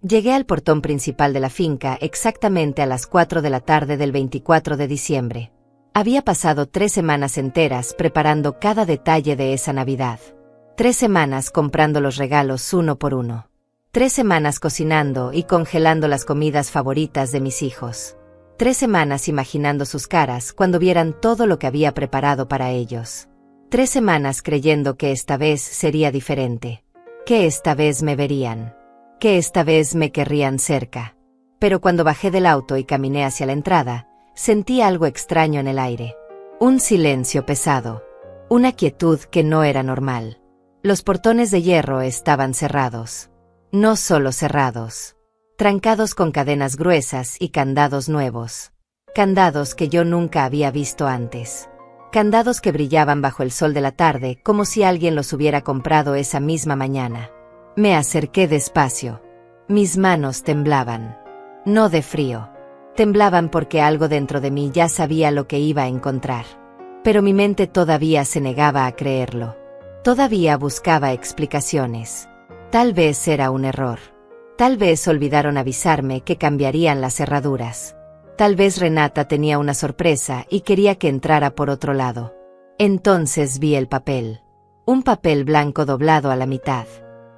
Llegué al portón principal de la finca exactamente a las 4 de la tarde del 24 de diciembre. Había pasado 3 semanas enteras preparando cada detalle de esa Navidad. 3 semanas comprando los regalos uno por uno. 3 semanas cocinando y congelando las comidas favoritas de mis hijos. 3 semanas imaginando sus caras cuando vieran todo lo que había preparado para ellos. 3 semanas creyendo que esta vez sería diferente. Que esta vez me verían. Que esta vez me querrían cerca. Pero cuando bajé del auto y caminé hacia la entrada, sentí algo extraño en el aire. Un silencio pesado. Una quietud que no era normal. Los portones de hierro estaban cerrados. No solo cerrados. Trancados con cadenas gruesas y candados nuevos. Candados que yo nunca había visto antes. Candados que brillaban bajo el sol de la tarde como si alguien los hubiera comprado esa misma mañana. Me acerqué despacio. Mis manos temblaban. No de frío. Temblaban porque algo dentro de mí ya sabía lo que iba a encontrar. Pero mi mente todavía se negaba a creerlo. Todavía buscaba explicaciones. Tal vez era un error. Tal vez olvidaron avisarme que cambiarían las cerraduras. Tal vez Renata tenía una sorpresa y quería que entrara por otro lado. Entonces vi el papel. Un papel blanco doblado a la mitad.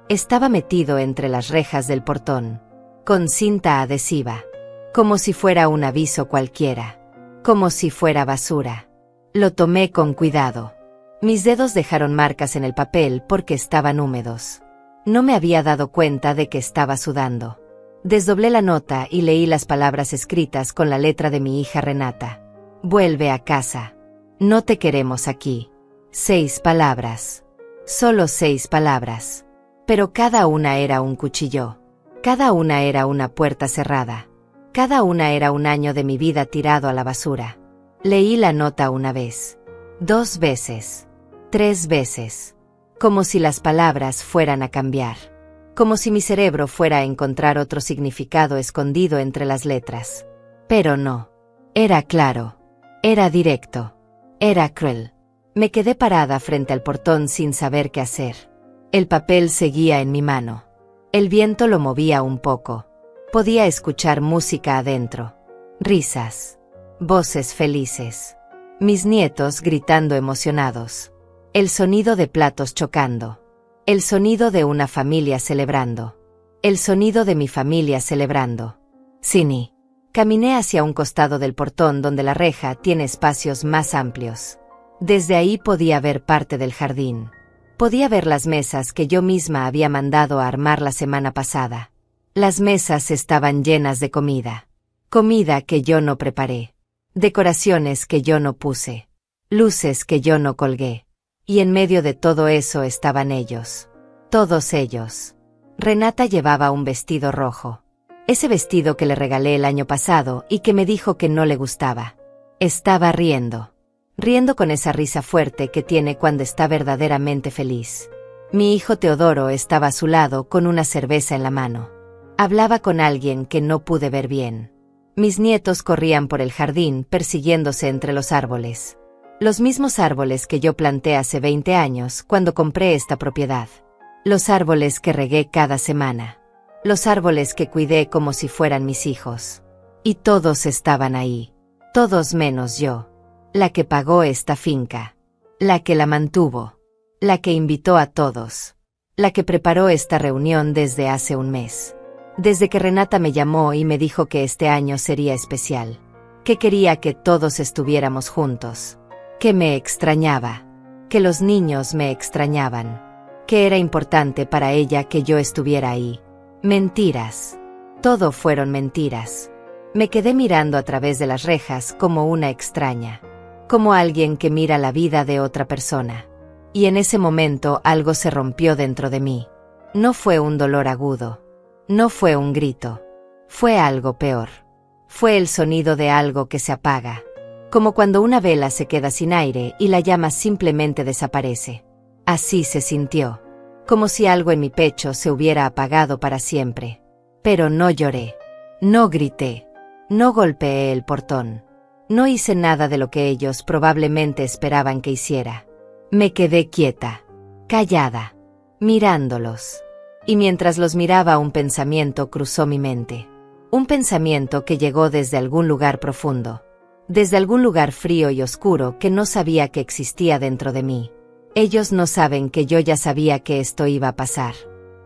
Estaba metido entre las rejas del portón. Con cinta adhesiva. Como si fuera un aviso cualquiera. Como si fuera basura. Lo tomé con cuidado. Mis dedos dejaron marcas en el papel porque estaban húmedos. No me había dado cuenta de que estaba sudando. Desdoblé la nota y leí las palabras escritas con la letra de mi hija Renata. Vuelve a casa. No te queremos aquí. 6 palabras. Solo 6 palabras. Pero cada una era un cuchillo. Cada una era una puerta cerrada. Cada una era un año de mi vida tirado a la basura. Leí la nota una vez. 2 veces. 3 veces. Como si las palabras fueran a cambiar. Como si mi cerebro fuera a encontrar otro significado escondido entre las letras. Pero no. Era claro. Era directo. Era cruel. Me quedé parada frente al portón sin saber qué hacer. El papel seguía en mi mano. El viento lo movía un poco. Podía escuchar música adentro. Risas. Voces felices. Mis nietos gritando emocionados. El sonido de platos chocando. El sonido de una familia celebrando. El sonido de mi familia celebrando. Cini. Caminé hacia un costado del portón donde la reja tiene espacios más amplios. Desde ahí podía ver parte del jardín. Podía ver las mesas que yo misma había mandado a armar la semana pasada. Las mesas estaban llenas de comida. Comida que yo no preparé. Decoraciones que yo no puse. Luces que yo no colgué. Y en medio de todo eso estaban ellos. Todos ellos. Renata llevaba un vestido rojo. Ese vestido que le regalé el año pasado y que me dijo que no le gustaba. Estaba riendo. Riendo con esa risa fuerte que tiene cuando está verdaderamente feliz. Mi hijo Teodoro estaba a su lado con una cerveza en la mano. Hablaba con alguien que no pude ver bien. Mis nietos corrían por el jardín persiguiéndose entre los árboles. Los mismos árboles que yo planté hace 20 años cuando compré esta propiedad. Los árboles que regué cada semana. Los árboles que cuidé como si fueran mis hijos. Y todos estaban ahí. Todos menos yo. La que pagó esta finca. La que la mantuvo. La que invitó a todos. La que preparó esta reunión desde hace un mes. Desde que Renata me llamó y me dijo que este año sería especial. Que quería que todos estuviéramos juntos. Que me extrañaba. Que los niños me extrañaban. Que era importante para ella que yo estuviera ahí. Mentiras. Todo fueron mentiras. Me quedé mirando a través de las rejas como una extraña. Como alguien que mira la vida de otra persona. Y en ese momento algo se rompió dentro de mí. No fue un dolor agudo. No fue un grito. Fue algo peor. Fue el sonido de algo que se apaga. Como cuando una vela se queda sin aire y la llama simplemente desaparece. Así se sintió. Como si algo en mi pecho se hubiera apagado para siempre. Pero no lloré. No grité. No golpeé el portón. No hice nada de lo que ellos probablemente esperaban que hiciera. Me quedé quieta. Callada. Mirándolos. Y mientras los miraba un pensamiento cruzó mi mente. Un pensamiento que llegó desde algún lugar profundo. Desde algún lugar frío y oscuro que no sabía que existía dentro de mí. Ellos no saben que yo ya sabía que esto iba a pasar.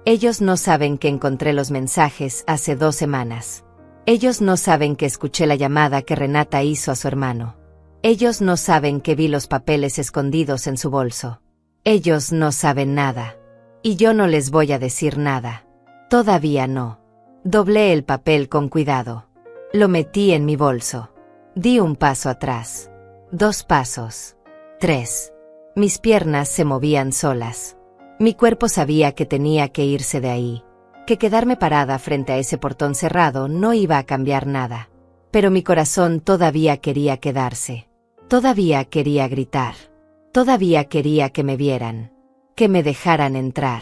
Ellos no saben que encontré los mensajes hace 2 semanas. Ellos no saben que escuché la llamada que Renata hizo a su hermano. Ellos no saben que vi los papeles escondidos en su bolso. Ellos no saben nada. Y yo no les voy a decir nada. Todavía no. Doblé el papel con cuidado. Lo metí en mi bolso. Di un paso atrás. 2 pasos. 3. Mis piernas se movían solas. Mi cuerpo sabía que tenía que irse de ahí. Que quedarme parada frente a ese portón cerrado no iba a cambiar nada. Pero mi corazón todavía quería quedarse. Todavía quería gritar. Todavía quería que me vieran. Que me dejaran entrar.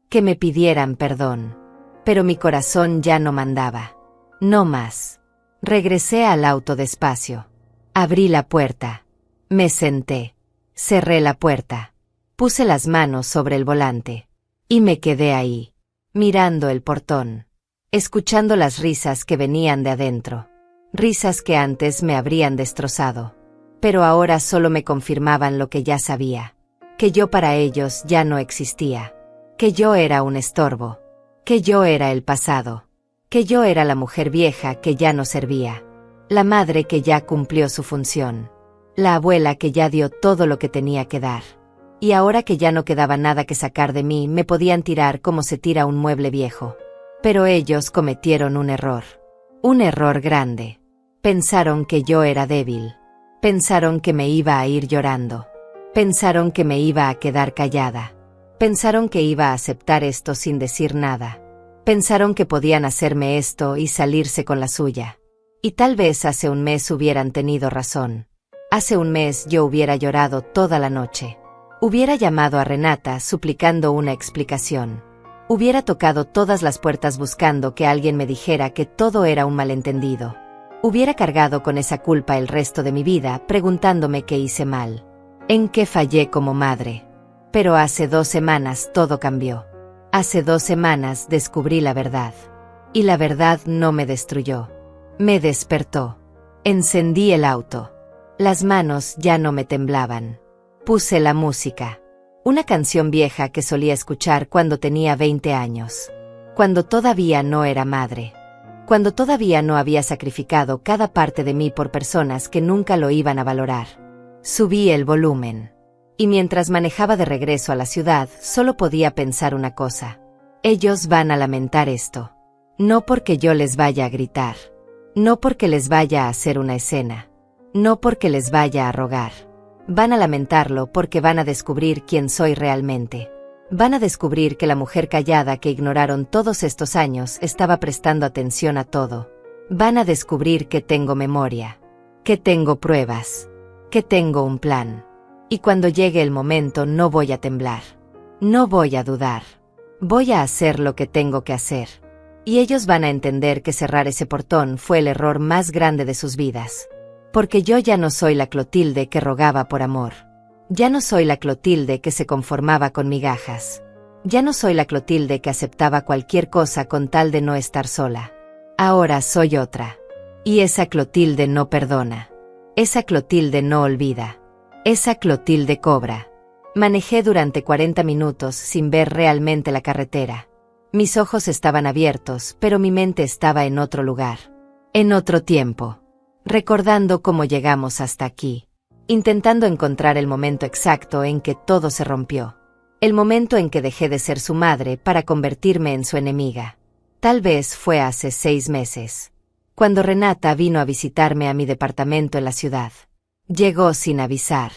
Que me pidieran perdón. Pero mi corazón ya no mandaba. No más. Regresé al auto despacio. Abrí la puerta. Me senté. Cerré la puerta. Puse las manos sobre el volante. Y me quedé ahí. Mirando el portón. Escuchando las risas que venían de adentro. Risas que antes me habrían destrozado. Pero ahora solo me confirmaban lo que ya sabía. Que yo para ellos ya no existía. Que yo era un estorbo. Que yo era el pasado. Que yo era la mujer vieja que ya no servía. La madre que ya cumplió su función. La abuela que ya dio todo lo que tenía que dar. Y ahora que ya no quedaba nada que sacar de mí, me podían tirar como se tira un mueble viejo. Pero ellos cometieron un error. Un error grande. Pensaron que yo era débil. Pensaron que me iba a ir llorando. Pensaron que me iba a quedar callada. Pensaron que iba a aceptar esto sin decir nada. Pensaron que podían hacerme esto y salirse con la suya. Y tal vez hace un mes hubieran tenido razón. Hace un mes yo hubiera llorado toda la noche. Hubiera llamado a Renata suplicando una explicación. Hubiera tocado todas las puertas buscando que alguien me dijera que todo era un malentendido. Hubiera cargado con esa culpa el resto de mi vida preguntándome qué hice mal. En qué fallé como madre. Pero hace 2 semanas todo cambió. Hace 2 semanas descubrí la verdad. Y la verdad no me destruyó. Me despertó. Encendí el auto. Las manos ya no me temblaban. Puse la música. Una canción vieja que solía escuchar cuando tenía 20 años. Cuando todavía no era madre. Cuando todavía no había sacrificado cada parte de mí por personas que nunca lo iban a valorar. Subí el volumen. Y mientras manejaba de regreso a la ciudad, solo podía pensar una cosa. Ellos van a lamentar esto. No porque yo les vaya a gritar. No porque les vaya a hacer una escena. No porque les vaya a rogar. Van a lamentarlo porque van a descubrir quién soy realmente. Van a descubrir que la mujer callada que ignoraron todos estos años estaba prestando atención a todo. Van a descubrir que tengo memoria. Que tengo pruebas. Que tengo un plan. Y cuando llegue el momento no voy a temblar. No voy a dudar. Voy a hacer lo que tengo que hacer. Y ellos van a entender que cerrar ese portón fue el error más grande de sus vidas. Porque yo ya no soy la Clotilde que rogaba por amor. Ya no soy la Clotilde que se conformaba con migajas. Ya no soy la Clotilde que aceptaba cualquier cosa con tal de no estar sola. Ahora soy otra. Y esa Clotilde no perdona. Esa Clotilde no olvida. Esa Clotilde cobra. Manejé durante 40 minutos sin ver realmente la carretera. Mis ojos estaban abiertos, pero mi mente estaba en otro lugar. En otro tiempo. Recordando cómo llegamos hasta aquí. Intentando encontrar el momento exacto en que todo se rompió. El momento en que dejé de ser su madre para convertirme en su enemiga. Tal vez fue hace 6 meses. Cuando Renata vino a visitarme a mi departamento en la ciudad. Llegó sin avisar.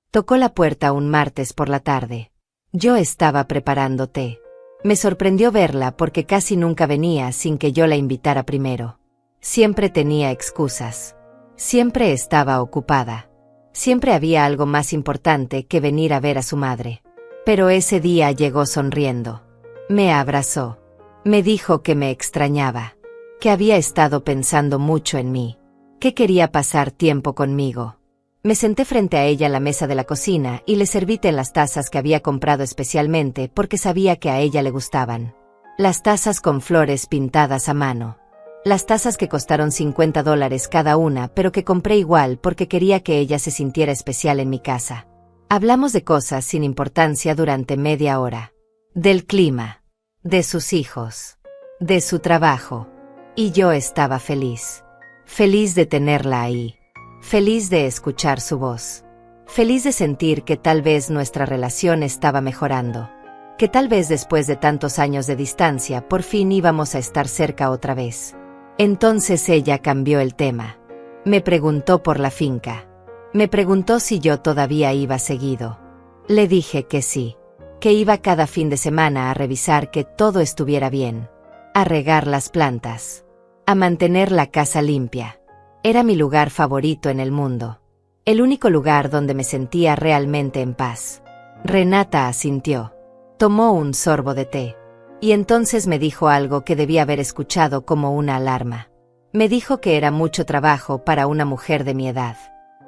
Tocó la puerta un martes por la tarde. Yo estaba preparando té. Me sorprendió verla porque casi nunca venía sin que yo la invitara primero. Siempre tenía excusas. Siempre estaba ocupada. Siempre había algo más importante que venir a ver a su madre. Pero ese día llegó sonriendo. Me abrazó. Me dijo que me extrañaba. Que había estado pensando mucho en mí. Que quería pasar tiempo conmigo. Me senté frente a ella en la mesa de la cocina y le serví té en las tazas que había comprado especialmente porque sabía que a ella le gustaban. Las tazas con flores pintadas a mano. Las tazas que costaron $50 cada una, pero que compré igual porque quería que ella se sintiera especial en mi casa. Hablamos de cosas sin importancia durante media hora. Del clima. De sus hijos. De su trabajo. Y yo estaba feliz. Feliz de tenerla ahí. Feliz de escuchar su voz. Feliz de sentir que tal vez nuestra relación estaba mejorando. Que tal vez después de tantos años de distancia por fin íbamos a estar cerca otra vez. Entonces ella cambió el tema. Me preguntó por la finca. Me preguntó si yo todavía iba seguido. Le dije que sí. Que iba cada fin de semana a revisar que todo estuviera bien. A regar las plantas. A mantener la casa limpia. Era mi lugar favorito en el mundo. El único lugar donde me sentía realmente en paz. Renata asintió. Tomó un sorbo de té. Y entonces me dijo algo que debía haber escuchado como una alarma. Me dijo que era mucho trabajo para una mujer de mi edad.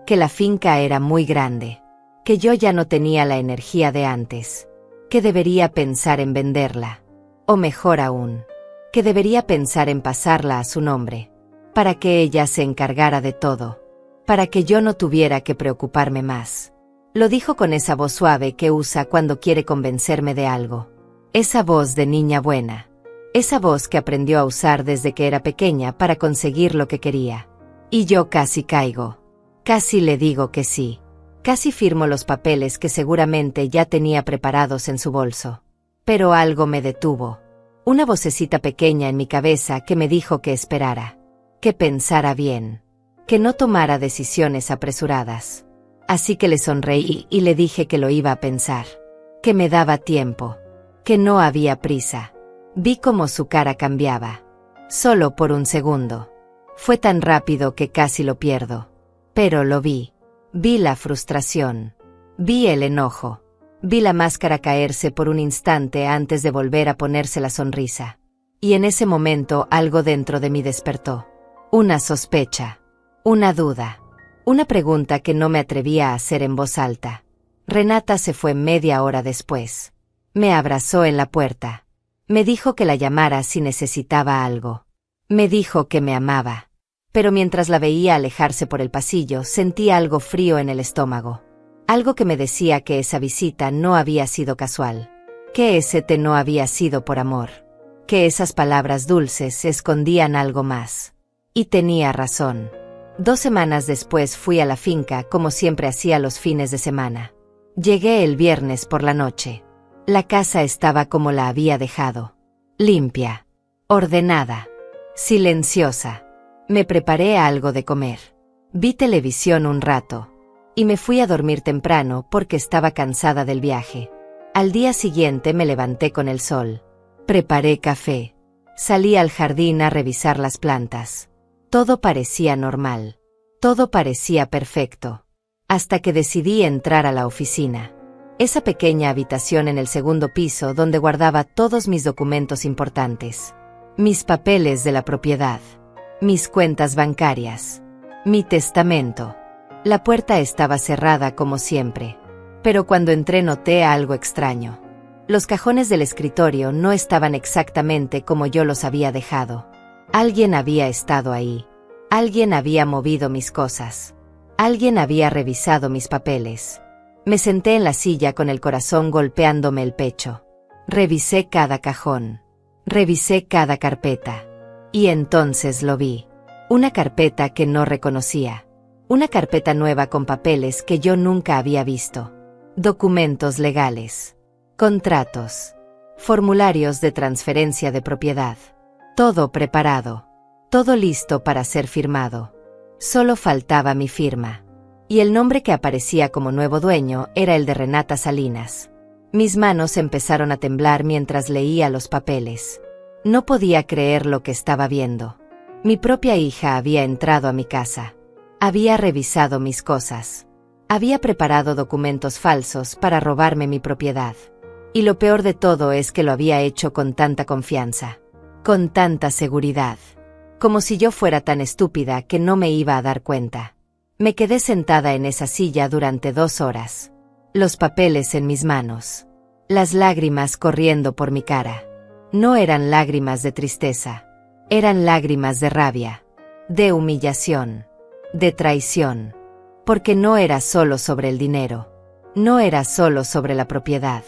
Que la finca era muy grande. Que yo ya no tenía la energía de antes. Que debería pensar en venderla. O mejor aún, que debería pensar en pasarla a su nombre. Para que ella se encargara de todo. Para que yo no tuviera que preocuparme más. Lo dijo con esa voz suave que usa cuando quiere convencerme de algo. Esa voz de niña buena. Esa voz que aprendió a usar desde que era pequeña para conseguir lo que quería. Y yo casi caigo. Casi le digo que sí. Casi firmo los papeles que seguramente ya tenía preparados en su bolso. Pero algo me detuvo. Una vocecita pequeña en mi cabeza que me dijo que esperara. Que pensara bien. Que no tomara decisiones apresuradas. Así que le sonreí y le dije que lo iba a pensar. Que me daba tiempo. Que no había prisa. Vi cómo su cara cambiaba. Solo por un segundo. Fue tan rápido que casi lo pierdo. Pero lo vi. Vi la frustración. Vi el enojo. Vi la máscara caerse por un instante antes de volver a ponerse la sonrisa. Y en ese momento algo dentro de mí despertó. Una sospecha. Una duda. Una pregunta que no me atrevía a hacer en voz alta. Renata se fue media hora después. Me abrazó en la puerta. Me dijo que la llamara si necesitaba algo. Me dijo que me amaba. Pero mientras la veía alejarse por el pasillo, sentía algo frío en el estómago. Algo que me decía que esa visita no había sido casual. Que ese té no había sido por amor. Que esas palabras dulces escondían algo más. Y tenía razón. 2 semanas después fui a la finca como siempre hacía los fines de semana. Llegué el viernes por la noche. La casa estaba como la había dejado. Limpia. Ordenada. Silenciosa. Me preparé algo de comer. Vi televisión un rato. Y me fui a dormir temprano porque estaba cansada del viaje. Al día siguiente me levanté con el sol. Preparé café. Salí al jardín a revisar las plantas. Todo parecía normal. Todo parecía perfecto. Hasta que decidí entrar a la oficina. Esa pequeña habitación en el segundo piso donde guardaba todos mis documentos importantes. Mis papeles de la propiedad. Mis cuentas bancarias. Mi testamento. La puerta estaba cerrada como siempre. Pero cuando entré noté algo extraño. Los cajones del escritorio no estaban exactamente como yo los había dejado. Alguien había estado ahí. Alguien había movido mis cosas. Alguien había revisado mis papeles. Me senté en la silla con el corazón golpeándome el pecho. Revisé cada cajón. Revisé cada carpeta. Y entonces lo vi. Una carpeta que no reconocía. Una carpeta nueva con papeles que yo nunca había visto. Documentos legales. Contratos. Formularios de transferencia de propiedad. Todo preparado. Todo listo para ser firmado. Solo faltaba mi firma. Y el nombre que aparecía como nuevo dueño era el de Renata Salinas. Mis manos empezaron a temblar mientras leía los papeles. No podía creer lo que estaba viendo. Mi propia hija había entrado a mi casa. Había revisado mis cosas. Había preparado documentos falsos para robarme mi propiedad. Y lo peor de todo es que lo había hecho con tanta confianza. Con tanta seguridad. Como si yo fuera tan estúpida que no me iba a dar cuenta. Me quedé sentada en esa silla durante 2 horas. Los papeles en mis manos. Las lágrimas corriendo por mi cara. No eran lágrimas de tristeza. Eran lágrimas de rabia, de humillación, de traición. Porque no era solo sobre el dinero. No era solo sobre la propiedad.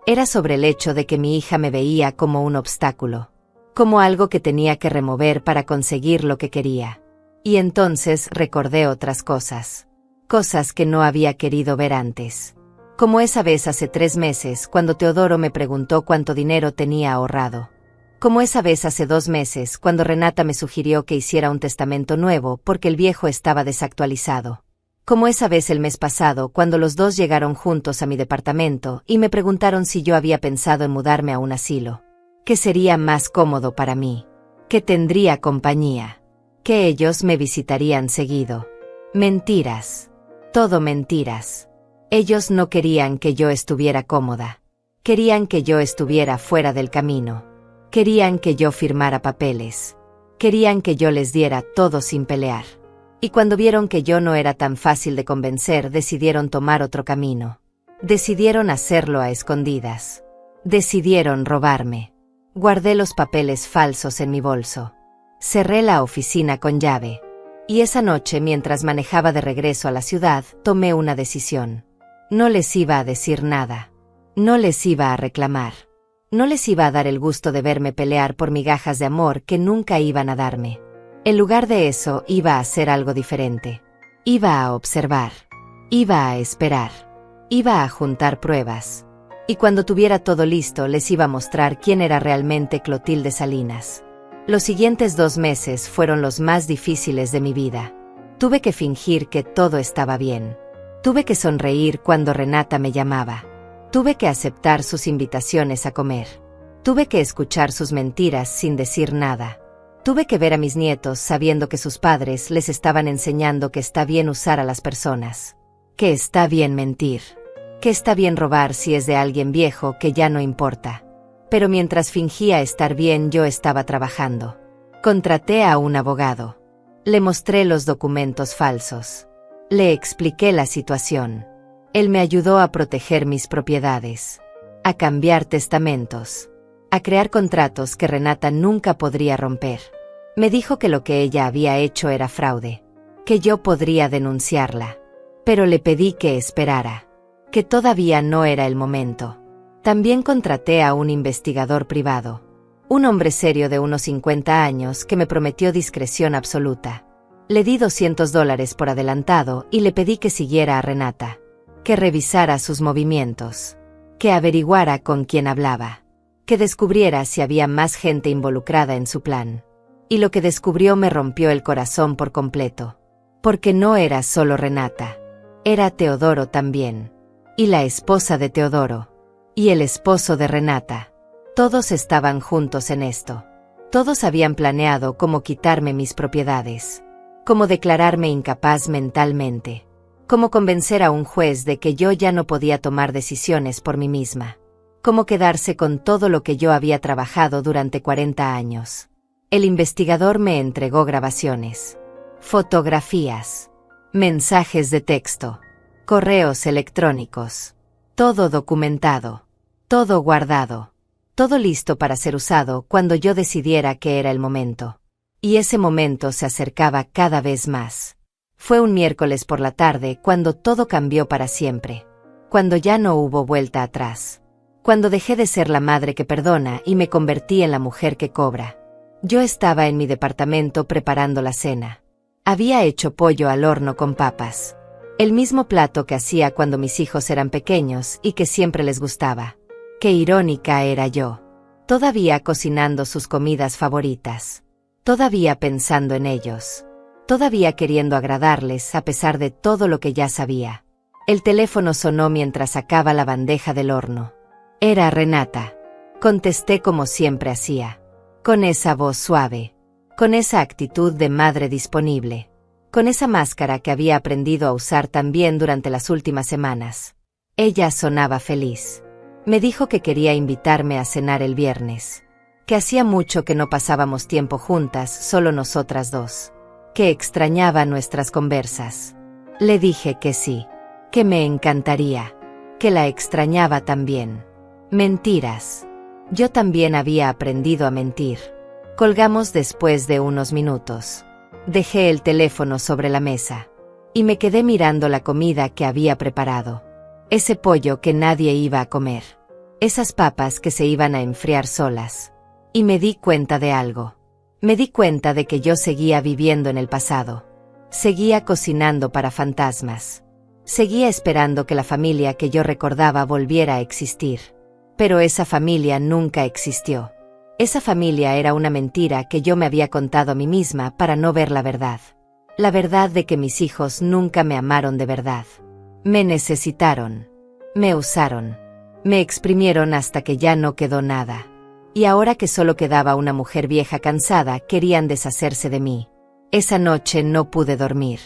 Era sobre el hecho de que mi hija me veía como un obstáculo. Como algo que tenía que remover para conseguir lo que quería. Y entonces recordé otras cosas. Cosas que no había querido ver antes. Como esa vez hace 3 meses cuando Teodoro me preguntó cuánto dinero tenía ahorrado. Como esa vez hace 2 meses cuando Renata me sugirió que hiciera un testamento nuevo porque el viejo estaba desactualizado. Como esa vez el mes pasado cuando los dos llegaron juntos a mi departamento y me preguntaron si yo había pensado en mudarme a un asilo. Que sería más cómodo para mí. Que tendría compañía. Que ellos me visitarían seguido. Mentiras. Todo mentiras. Ellos no querían que yo estuviera cómoda. Querían que yo estuviera fuera del camino. Querían que yo firmara papeles. Querían que yo les diera todo sin pelear. Y cuando vieron que yo no era tan fácil de convencer, decidieron tomar otro camino. Decidieron hacerlo a escondidas. Decidieron robarme. Guardé los papeles falsos en mi bolso. Cerré la oficina con llave. Y esa noche, mientras manejaba de regreso a la ciudad, tomé una decisión. No les iba a decir nada. No les iba a reclamar. No les iba a dar el gusto de verme pelear por migajas de amor que nunca iban a darme. En lugar de eso, iba a hacer algo diferente. Iba a observar. Iba a esperar. Iba a juntar pruebas. Y cuando tuviera todo listo, les iba a mostrar quién era realmente Clotilde Salinas. Los siguientes 2 meses fueron los más difíciles de mi vida. Tuve que fingir que todo estaba bien. Tuve que sonreír cuando Renata me llamaba. Tuve que aceptar sus invitaciones a comer. Tuve que escuchar sus mentiras sin decir nada. Tuve que ver a mis nietos sabiendo que sus padres les estaban enseñando que está bien usar a las personas. Que está bien mentir. Que está bien robar si es de alguien viejo que ya no importa. Pero mientras fingía estar bien, yo estaba trabajando. Contraté a un abogado. Le mostré los documentos falsos. Le expliqué la situación. Él me ayudó a proteger mis propiedades. A cambiar testamentos. A crear contratos que Renata nunca podría romper. Me dijo que lo que ella había hecho era fraude. Que yo podría denunciarla. Pero le pedí que esperara. Que todavía no era el momento. También contraté a un investigador privado. Un hombre serio de unos 50 años que me prometió discreción absoluta. Le di $200 por adelantado y le pedí que siguiera a Renata. Que revisara sus movimientos. Que averiguara con quién hablaba. Que descubriera si había más gente involucrada en su plan. Y lo que descubrió me rompió el corazón por completo. Porque no era solo Renata. Era Teodoro también. Y la esposa de Teodoro. Y el esposo de Renata. Todos estaban juntos en esto. Todos habían planeado cómo quitarme mis propiedades. Cómo declararme incapaz mentalmente. Cómo convencer a un juez de que yo ya no podía tomar decisiones por mí misma. Cómo quedarse con todo lo que yo había trabajado durante 40 años. El investigador me entregó grabaciones. Fotografías. Mensajes de texto. Correos electrónicos. Todo documentado. Todo guardado. Todo listo para ser usado cuando yo decidiera que era el momento. Y ese momento se acercaba cada vez más. Fue un miércoles por la tarde cuando todo cambió para siempre. Cuando ya no hubo vuelta atrás. Cuando dejé de ser la madre que perdona y me convertí en la mujer que cobra. Yo estaba en mi departamento preparando la cena. Había hecho pollo al horno con papas. El mismo plato que hacía cuando mis hijos eran pequeños y que siempre les gustaba. Qué irónica era yo. Todavía cocinando sus comidas favoritas. Todavía pensando en ellos. Todavía queriendo agradarles a pesar de todo lo que ya sabía. El teléfono sonó mientras sacaba la bandeja del horno. Era Renata. Contesté como siempre hacía. Con esa voz suave. Con esa actitud de madre disponible. Con esa máscara que había aprendido a usar tan bien durante las últimas semanas. Ella sonaba feliz. Me dijo que quería invitarme a cenar el viernes. Que hacía mucho que no pasábamos tiempo juntas, solo nosotras dos. Que extrañaba nuestras conversas. Le dije que sí. Que me encantaría. Que la extrañaba también. Mentiras. Yo también había aprendido a mentir. Colgamos después de unos minutos. Dejé el teléfono sobre la mesa y me quedé mirando la comida que había preparado. Ese pollo que nadie iba a comer. Esas papas que se iban a enfriar solas. Y me di cuenta de algo. Me di cuenta de que yo seguía viviendo en el pasado. Seguía cocinando para fantasmas. Seguía esperando que la familia que yo recordaba volviera a existir. Pero esa familia nunca existió. Esa familia era una mentira que yo me había contado a mí misma para no ver la verdad. La verdad de que mis hijos nunca me amaron de verdad. Me necesitaron. Me usaron. Me exprimieron hasta que ya no quedó nada. Y ahora que solo quedaba una mujer vieja cansada, querían deshacerse de mí. Esa noche no pude dormir.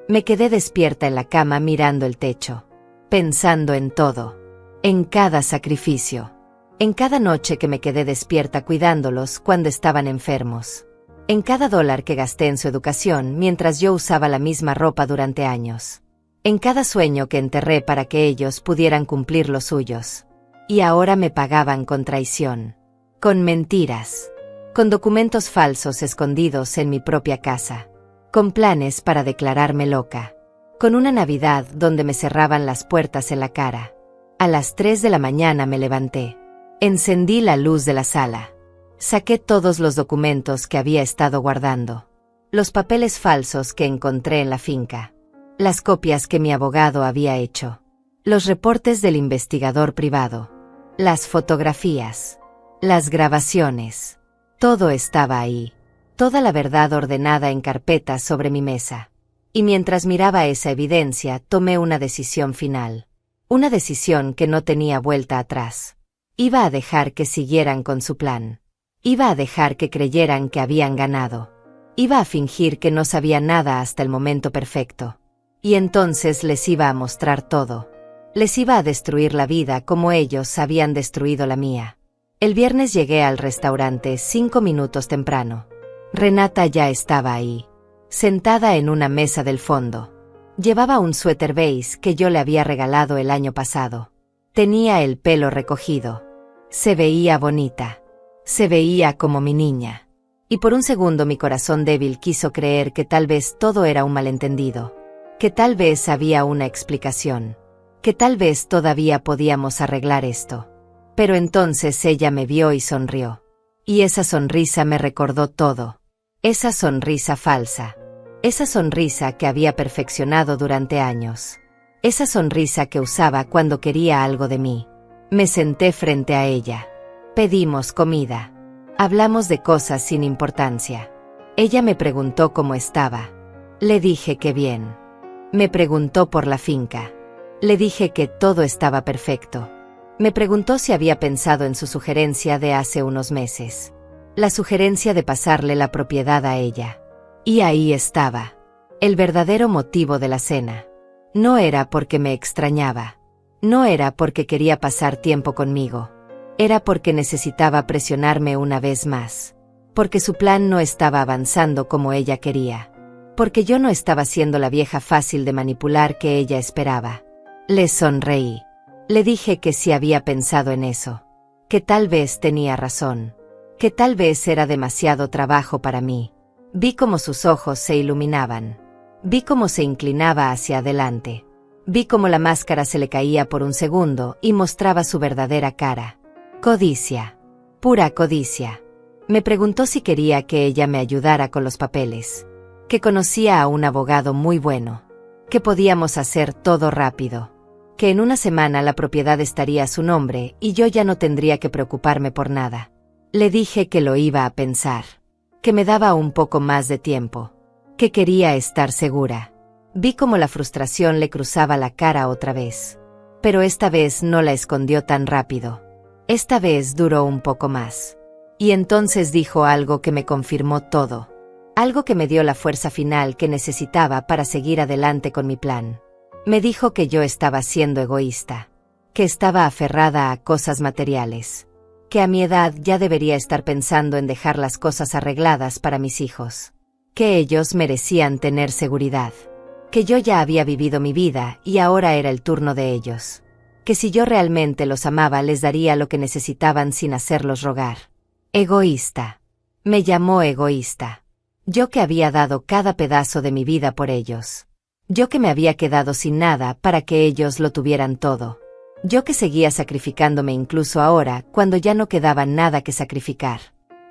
Me quedé despierta en la cama mirando el techo. Pensando en todo. En cada sacrificio. En cada noche que me quedé despierta cuidándolos cuando estaban enfermos. En cada dólar que gasté en su educación mientras yo usaba la misma ropa durante años. En cada sueño que enterré para que ellos pudieran cumplir los suyos. Y ahora me pagaban con traición. Con mentiras. Con documentos falsos escondidos en mi propia casa. Con planes para declararme loca. Con una Navidad donde me cerraban las puertas en la cara. A las 3 de la mañana me levanté. Encendí la luz de la sala. Saqué todos los documentos que había estado guardando. Los papeles falsos que encontré en la finca. Las copias que mi abogado había hecho. Los reportes del investigador privado. Las fotografías. Las grabaciones. Todo estaba ahí. Toda la verdad ordenada en carpetas sobre mi mesa. Y mientras miraba esa evidencia, tomé una decisión final. Una decisión que no tenía vuelta atrás. Iba a dejar que siguieran con su plan. Iba a dejar que creyeran que habían ganado. Iba a fingir que no sabía nada hasta el momento perfecto. Y entonces les iba a mostrar todo. Les iba a destruir la vida como ellos habían destruido la mía. El viernes llegué al restaurante 5 minutos temprano. Renata ya estaba ahí, sentada en una mesa del fondo. Llevaba un suéter beige que yo le había regalado el año pasado. Tenía el pelo recogido. Se veía bonita. Se veía como mi niña. Y por un segundo mi corazón débil quiso creer que tal vez todo era un malentendido. Que tal vez había una explicación. Que tal vez todavía podíamos arreglar esto. Pero entonces ella me vio y sonrió. Y esa sonrisa me recordó todo. Esa sonrisa falsa. Esa sonrisa que había perfeccionado durante años. Esa sonrisa que usaba cuando quería algo de mí. Me senté frente a ella. Pedimos comida. Hablamos de cosas sin importancia. Ella me preguntó cómo estaba. Le dije que bien. Me preguntó por la finca. Le dije que todo estaba perfecto. Me preguntó si había pensado en su sugerencia de hace unos meses. La sugerencia de pasarle la propiedad a ella. Y ahí estaba. El verdadero motivo de la cena. No era porque me extrañaba. No era porque quería pasar tiempo conmigo. Era porque necesitaba presionarme una vez más. Porque su plan no estaba avanzando como ella quería. Porque yo no estaba siendo la vieja fácil de manipular que ella esperaba. Le sonreí. Le dije que sí había pensado en eso. Que tal vez tenía razón. Que tal vez era demasiado trabajo para mí. Vi cómo sus ojos se iluminaban. Vi cómo se inclinaba hacia adelante. Vi cómo la máscara se le caía por un segundo y mostraba su verdadera cara. Codicia. Pura codicia. Me preguntó si quería que ella me ayudara con los papeles. Que conocía a un abogado muy bueno. Que podíamos hacer todo rápido. Que en una semana la propiedad estaría a su nombre y yo ya no tendría que preocuparme por nada. Le dije que lo iba a pensar. Que me daba un poco más de tiempo. Que quería estar segura. Vi cómo la frustración le cruzaba la cara otra vez. Pero esta vez no la escondió tan rápido. Esta vez duró un poco más. Y entonces dijo algo que me confirmó todo. Algo que me dio la fuerza final que necesitaba para seguir adelante con mi plan. Me dijo que yo estaba siendo egoísta. Que estaba aferrada a cosas materiales. Que a mi edad ya debería estar pensando en dejar las cosas arregladas para mis hijos. Que ellos merecían tener seguridad. Que yo ya había vivido mi vida y ahora era el turno de ellos. que si yo realmente los amaba les daría lo que necesitaban sin hacerlos rogar. Egoísta. Me llamó egoísta. Yo que había dado cada pedazo de mi vida por ellos. Yo que me había quedado sin nada para que ellos lo tuvieran todo. Yo que seguía sacrificándome incluso ahora, cuando ya no quedaba nada que sacrificar.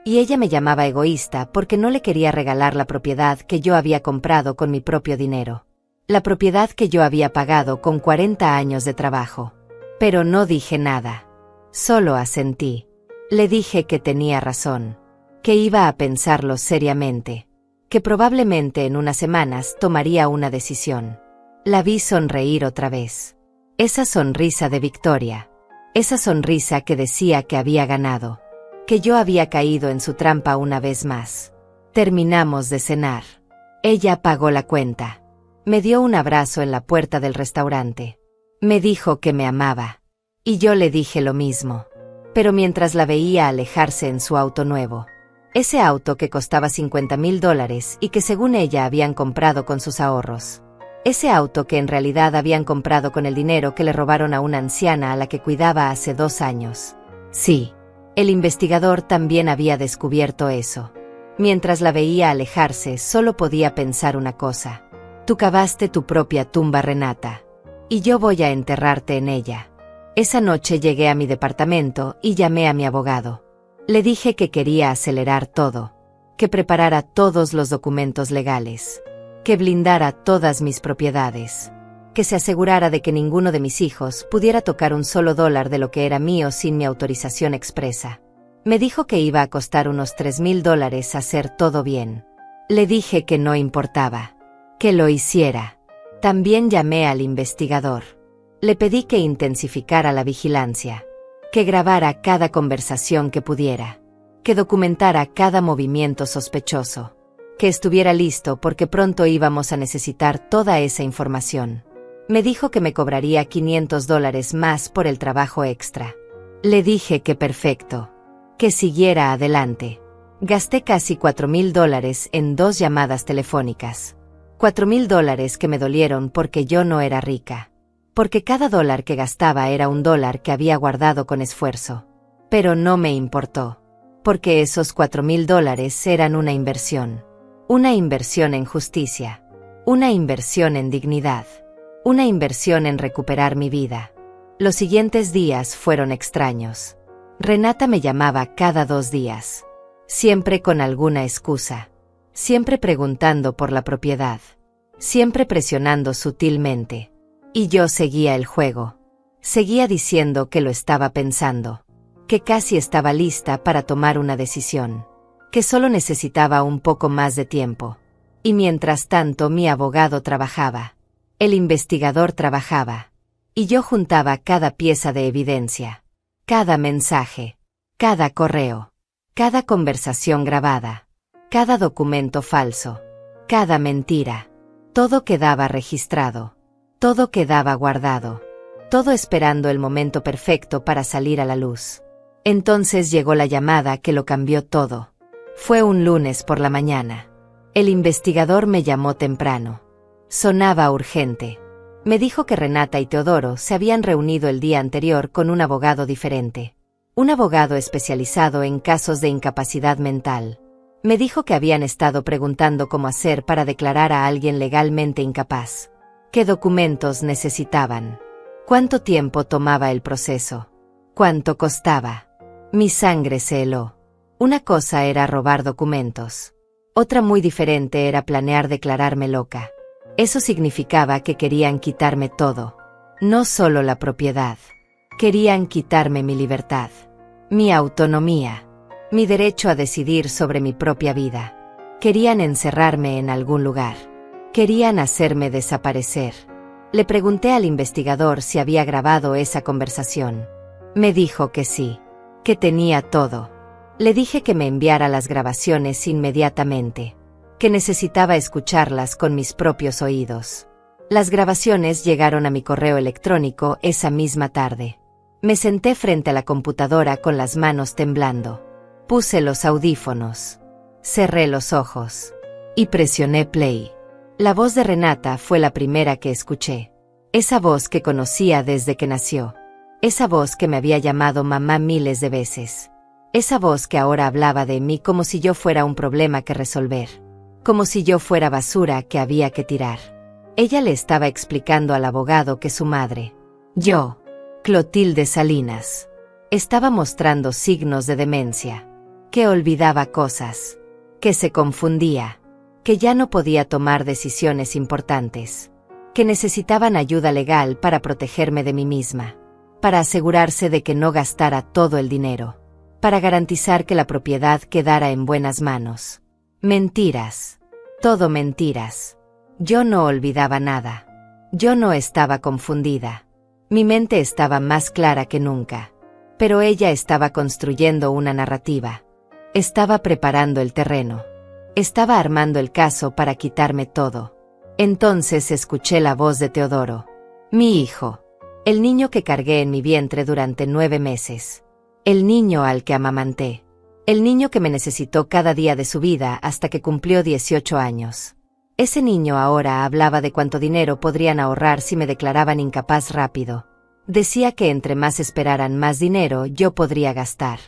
Y ella me llamaba egoísta porque no le quería regalar la propiedad que yo había comprado con mi propio dinero. La propiedad que yo había pagado con 40 años de trabajo. Pero no dije nada. Solo asentí. Le dije que tenía razón. Que iba a pensarlo seriamente. Que probablemente en unas semanas tomaría una decisión. La vi sonreír otra vez. Esa sonrisa de victoria. Esa sonrisa que decía que había ganado. Que yo había caído en su trampa una vez más. Terminamos de cenar. Ella pagó la cuenta. Me dio un abrazo en la puerta del restaurante. Me dijo que me amaba. Y yo le dije lo mismo. Pero mientras la veía alejarse en su auto nuevo. Ese auto que costaba $50,000 y que según ella habían comprado con sus ahorros. Ese auto que en realidad habían comprado con el dinero que le robaron a una anciana a la que cuidaba hace 2 años. Sí. El investigador también había descubierto eso. Mientras la veía alejarse, solo podía pensar una cosa. Tú cavaste tu propia tumba, Renata. Y yo voy a enterrarte en ella. Esa noche llegué a mi departamento y llamé a mi abogado. Le dije que quería acelerar todo. Que preparara todos los documentos legales. Que blindara todas mis propiedades. Que se asegurara de que ninguno de mis hijos pudiera tocar un solo dólar de lo que era mío sin mi autorización expresa. Me dijo que iba a costar unos $3,000 hacer todo bien. Le dije que no importaba. Que lo hiciera. También llamé al investigador. Le pedí que intensificara la vigilancia. Que grabara cada conversación que pudiera. Que documentara cada movimiento sospechoso. Que estuviera listo porque pronto íbamos a necesitar toda esa información. Me dijo que me cobraría $500 más por el trabajo extra. Le dije que perfecto. Que siguiera adelante. Gasté casi $4,000 en 2 llamadas telefónicas. $4,000 que me dolieron porque yo no era rica. Porque cada dólar que gastaba era un dólar que había guardado con esfuerzo. Pero no me importó. Porque esos $4,000 eran una inversión. Una inversión en justicia. Una inversión en dignidad. Una inversión en recuperar mi vida. Los siguientes días fueron extraños. Renata me llamaba cada 2 días. Siempre con alguna excusa. Siempre preguntando por la propiedad. Siempre presionando sutilmente. Y yo seguía el juego. Seguía diciendo que lo estaba pensando. Que casi estaba lista para tomar una decisión. Que solo necesitaba un poco más de tiempo. Y mientras tanto mi abogado trabajaba. El investigador trabajaba. Y yo juntaba cada pieza de evidencia. Cada mensaje. Cada correo. Cada conversación grabada. Cada documento falso. Cada mentira. Todo quedaba registrado. Todo quedaba guardado. Todo esperando el momento perfecto para salir a la luz. Entonces llegó la llamada que lo cambió todo. Fue un lunes por la mañana. El investigador me llamó temprano. Sonaba urgente. Me dijo que Renata y Teodoro se habían reunido el día anterior con un abogado diferente. Un abogado especializado en casos de incapacidad mental. Me dijo que habían estado preguntando cómo hacer para declarar a alguien legalmente incapaz. ¿Qué documentos necesitaban? ¿Cuánto tiempo tomaba el proceso? ¿Cuánto costaba? Mi sangre se heló. Una cosa era robar documentos. Otra muy diferente era planear declararme loca. Eso significaba que querían quitarme todo. No solo la propiedad. Querían quitarme mi libertad. Mi autonomía. Mi derecho a decidir sobre mi propia vida. Querían encerrarme en algún lugar. Querían hacerme desaparecer. Le pregunté al investigador si había grabado esa conversación. Me dijo que sí. Que tenía todo. Le dije que me enviara las grabaciones inmediatamente. Que necesitaba escucharlas con mis propios oídos. Las grabaciones llegaron a mi correo electrónico esa misma tarde. Me senté frente a la computadora con las manos temblando. Puse los audífonos. Cerré los ojos. Y presioné play. La voz de Renata fue la primera que escuché. Esa voz que conocía desde que nació. Esa voz que me había llamado mamá miles de veces. Esa voz que ahora hablaba de mí como si yo fuera un problema que resolver. Como si yo fuera basura que había que tirar. Ella le estaba explicando al abogado que su madre, yo, Clotilde Salinas, estaba mostrando signos de demencia, que olvidaba cosas, que se confundía, que ya no podía tomar decisiones importantes, que necesitaban ayuda legal para protegerme de mí misma, para asegurarse de que no gastara todo el dinero, para garantizar que la propiedad quedara en buenas manos. Mentiras. Todo mentiras. Yo no olvidaba nada. Yo no estaba confundida. Mi mente estaba más clara que nunca. Pero ella estaba construyendo una narrativa. Estaba preparando el terreno. Estaba armando el caso para quitarme todo. Entonces escuché la voz de Teodoro. Mi hijo. El niño que cargué en mi vientre durante 9 meses. El niño al que amamanté. El niño que me necesitó cada día de su vida hasta que cumplió 18 años. Ese niño ahora hablaba de cuánto dinero podrían ahorrar si me declaraban incapaz rápido. Decía que entre más esperaran más dinero yo podría gastar.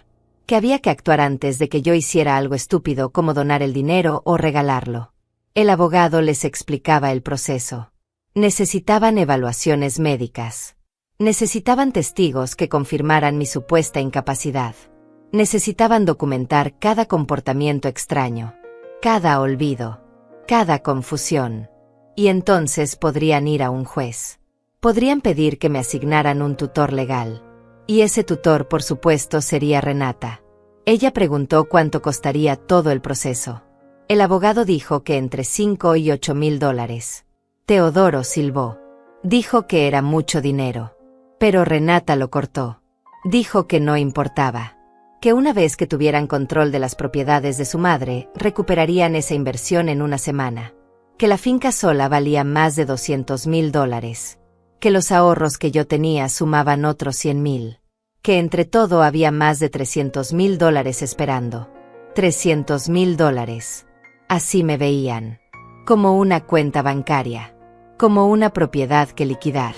Que había que actuar antes de que yo hiciera algo estúpido como donar el dinero o regalarlo. El abogado les explicaba el proceso. Necesitaban evaluaciones médicas. Necesitaban testigos que confirmaran mi supuesta incapacidad. Necesitaban documentar cada comportamiento extraño, cada olvido, cada confusión. Y entonces podrían ir a un juez. Podrían pedir que me asignaran un tutor legal. Y ese tutor, por supuesto, sería Renata. Ella preguntó cuánto costaría todo el proceso. El abogado dijo que entre $5,000 y $8,000. Teodoro silbó. Dijo que era mucho dinero. Pero Renata lo cortó. Dijo que no importaba. Que una vez que tuvieran control de las propiedades de su madre, recuperarían esa inversión en una semana. Que la finca sola valía más de $200,000. Que los ahorros que yo tenía sumaban otros 100,000. Que entre todo había más de $300,000 esperando. $300,000. Así me veían. Como una cuenta bancaria. Como una propiedad que liquidar.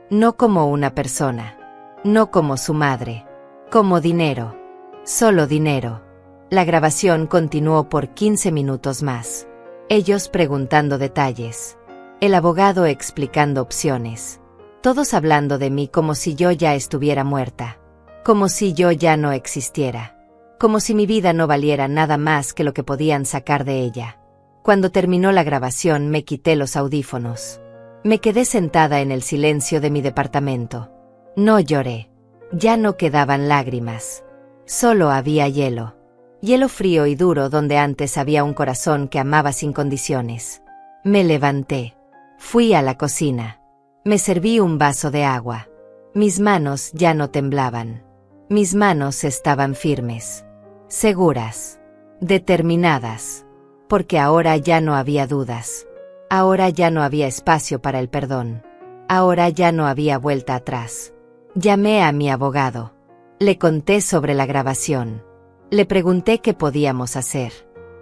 No como una persona. No como su madre. Como dinero. Solo dinero. La grabación continuó por 15 minutos más. Ellos preguntando detalles. El abogado explicando opciones. Todos hablando de mí como si yo ya estuviera muerta. Como si yo ya no existiera. Como si mi vida no valiera nada más que lo que podían sacar de ella. Cuando terminó la grabación me quité los audífonos. Me quedé sentada en el silencio de mi departamento. No lloré. Ya no quedaban lágrimas. Solo había hielo. Hielo frío y duro donde antes había un corazón que amaba sin condiciones. Me levanté. Fui a la cocina. Me serví un vaso de agua. Mis manos ya no temblaban. Mis manos estaban firmes. Seguras. Determinadas. Porque ahora ya no había dudas. Ahora ya no había espacio para el perdón. Ahora ya no había vuelta atrás. Llamé a mi abogado. Le conté sobre la grabación. Le pregunté qué podíamos hacer.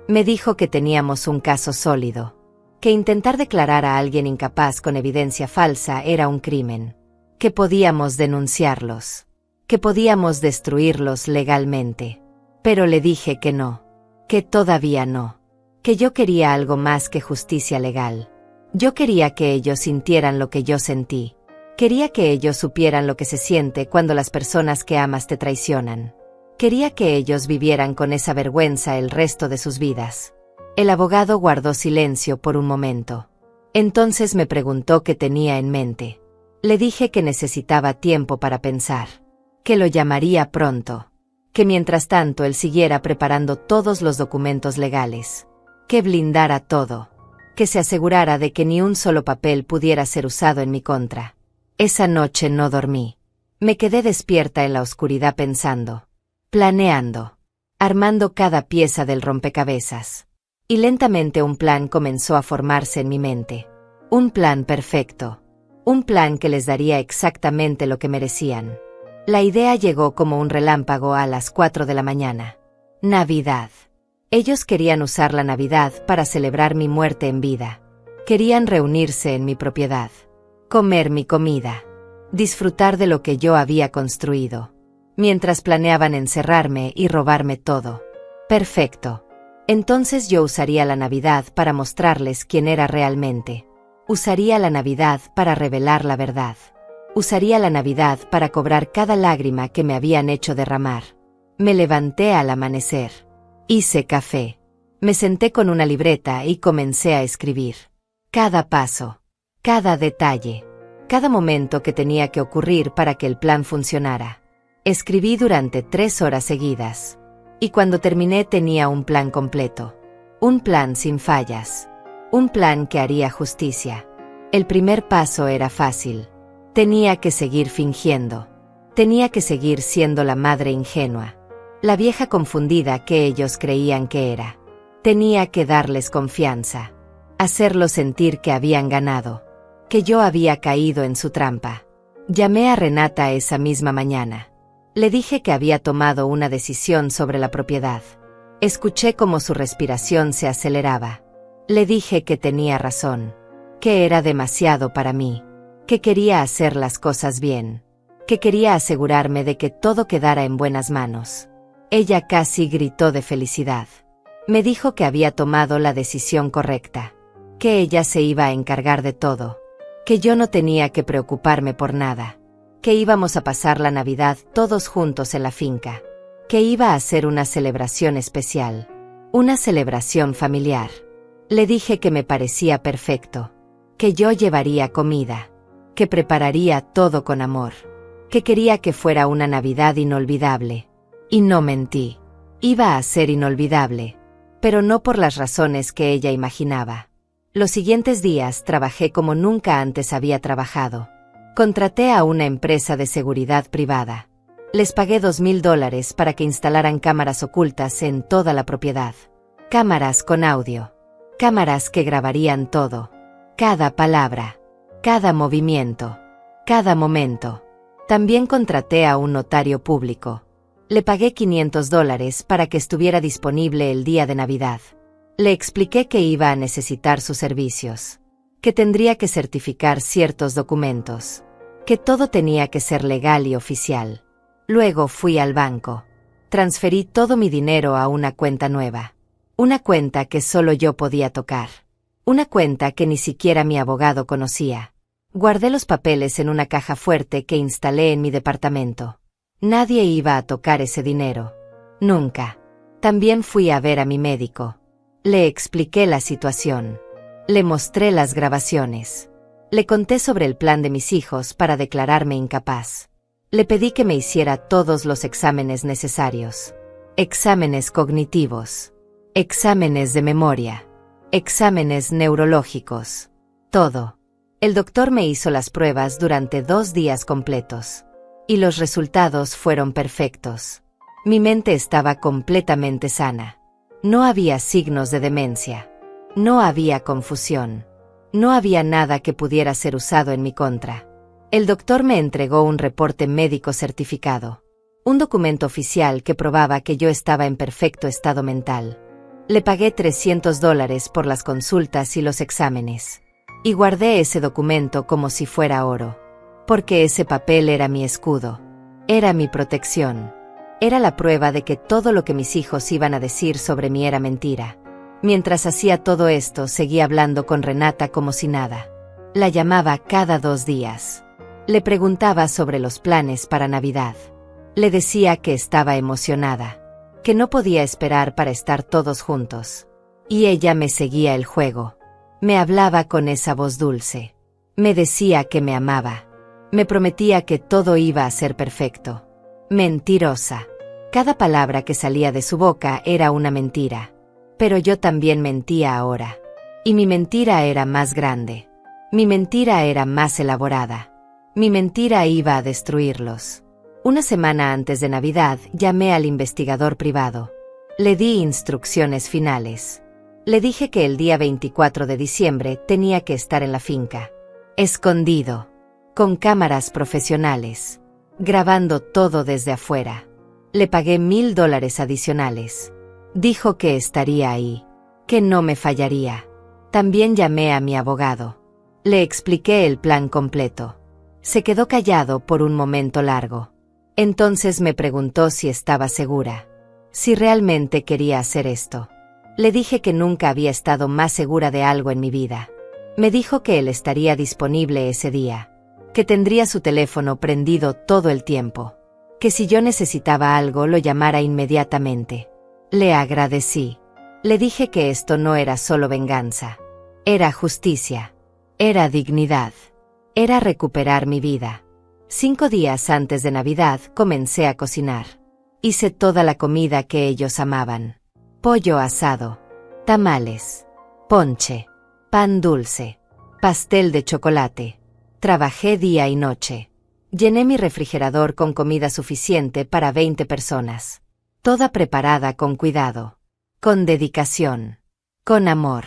Me dijo que teníamos un caso sólido. Que intentar declarar a alguien incapaz con evidencia falsa era un crimen. Que podíamos denunciarlos. Que podíamos destruirlos legalmente. Pero le dije que no. Que todavía no. Que yo quería algo más que justicia legal. Yo quería que ellos sintieran lo que yo sentí. Quería que ellos supieran lo que se siente cuando las personas que amas te traicionan. Quería que ellos vivieran con esa vergüenza el resto de sus vidas. El abogado guardó silencio por un momento. Entonces me preguntó qué tenía en mente. Le dije que necesitaba tiempo para pensar. Que lo llamaría pronto. Que mientras tanto él siguiera preparando todos los documentos legales. Que blindara todo. Que se asegurara de que ni un solo papel pudiera ser usado en mi contra. Esa noche no dormí. Me quedé despierta en la oscuridad pensando. Planeando. Armando cada pieza del rompecabezas. Y lentamente un plan comenzó a formarse en mi mente. Un plan perfecto. Un plan que les daría exactamente lo que merecían. La idea llegó como un relámpago a las 4 de la mañana. Navidad. Ellos querían usar la Navidad para celebrar mi muerte en vida. Querían reunirse en mi propiedad. Comer mi comida. disfrutar de lo que yo había construido, mientras planeaban encerrarme y robarme todo. Perfecto. Entonces yo usaría la Navidad para mostrarles quién era realmente. Usaría la Navidad para revelar la verdad. Usaría la Navidad para cobrar cada lágrima que me habían hecho derramar. Me levanté al amanecer. Hice café. Me senté con una libreta y comencé a escribir. Cada paso, cada detalle, cada momento que tenía que ocurrir para que el plan funcionara. Escribí durante 3 horas seguidas. Y cuando terminé tenía un plan completo. Un plan sin fallas. Un plan que haría justicia. El primer paso era fácil. Tenía que seguir fingiendo. Tenía que seguir siendo la madre ingenua. La vieja confundida que ellos creían que era. Tenía que darles confianza. Hacerlos sentir que habían ganado. Que yo había caído en su trampa. Llamé a Renata esa misma mañana. Le dije que había tomado una decisión sobre la propiedad. Escuché cómo su respiración se aceleraba. Le dije que tenía razón. Que era demasiado para mí. Que quería hacer las cosas bien. Que quería asegurarme de que todo quedara en buenas manos. Ella casi gritó de felicidad. Me dijo que había tomado la decisión correcta. Que ella se iba a encargar de todo. Que yo no tenía que preocuparme por nada. Que íbamos a pasar la Navidad todos juntos en la finca. Que iba a ser una celebración especial. Una celebración familiar. Le dije que me parecía perfecto. Que yo llevaría comida. Que prepararía todo con amor. Que quería que fuera una Navidad inolvidable. Y no mentí. Iba a ser inolvidable. Pero no por las razones que ella imaginaba. Los siguientes días trabajé como nunca antes había trabajado. Contraté a una empresa de seguridad privada. Les pagué $2,000 para que instalaran cámaras ocultas en toda la propiedad. Cámaras con audio. Cámaras que grabarían todo. Cada palabra. Cada movimiento. Cada momento. También contraté a un notario público. Le pagué $500 para que estuviera disponible el día de Navidad. Le expliqué que iba a necesitar sus servicios. Que tendría que certificar ciertos documentos. Que todo tenía que ser legal y oficial. Luego fui al banco. Transferí todo mi dinero a una cuenta nueva. Una cuenta que solo yo podía tocar. Una cuenta que ni siquiera mi abogado conocía. Guardé los papeles en una caja fuerte que instalé en mi departamento. Nadie iba a tocar ese dinero. Nunca. También fui a ver a mi médico. Le expliqué la situación. Le mostré las grabaciones. Le conté sobre el plan de mis hijos para declararme incapaz. Le pedí que me hiciera todos los exámenes necesarios. Exámenes cognitivos. Exámenes de memoria. Exámenes neurológicos. Todo. El doctor me hizo las pruebas durante 2 días completos. Y los resultados fueron perfectos. Mi mente estaba completamente sana. No había signos de demencia. No había confusión. No había nada que pudiera ser usado en mi contra. El doctor me entregó un reporte médico certificado. Un documento oficial que probaba que yo estaba en perfecto estado mental. Le pagué $300 por las consultas y los exámenes. Y guardé ese documento como si fuera oro. Porque ese papel era mi escudo. Era mi protección. Era la prueba de que todo lo que mis hijos iban a decir sobre mí era mentira. Mientras hacía todo esto, seguía hablando con Renata como si nada. La llamaba cada 2 días. Le preguntaba sobre los planes para Navidad. Le decía que estaba emocionada. Que no podía esperar para estar todos juntos. Y ella me seguía el juego. Me hablaba con esa voz dulce. Me decía que me amaba. Me prometía que todo iba a ser perfecto. Mentirosa. Cada palabra que salía de su boca era una mentira. Pero yo también mentía ahora. Y mi mentira era más grande. Mi mentira era más elaborada. Mi mentira iba a destruirlos. Una semana antes de Navidad llamé al investigador privado. Le di instrucciones finales. Le dije que el día 24 de diciembre tenía que estar en la finca. Escondido. Con cámaras profesionales. Grabando todo desde afuera. Le pagué $1,000 adicionales. Dijo que estaría ahí. Que no me fallaría. También llamé a mi abogado. Le expliqué el plan completo. Se quedó callado por un momento largo. Entonces me preguntó si estaba segura, si realmente quería hacer esto. Le dije que nunca había estado más segura de algo en mi vida. Me dijo que él estaría disponible ese día, que tendría su teléfono prendido todo el tiempo, que si yo necesitaba algo lo llamara inmediatamente. Le agradecí. Le dije que esto no era solo venganza, era justicia, era dignidad, era recuperar mi vida. 5 días antes de Navidad comencé a cocinar. Hice toda la comida que ellos amaban. Pollo asado, tamales, ponche, pan dulce, pastel de chocolate. Trabajé día y noche. Llené mi refrigerador con comida suficiente para 20 personas. Toda preparada con cuidado, con dedicación, con amor.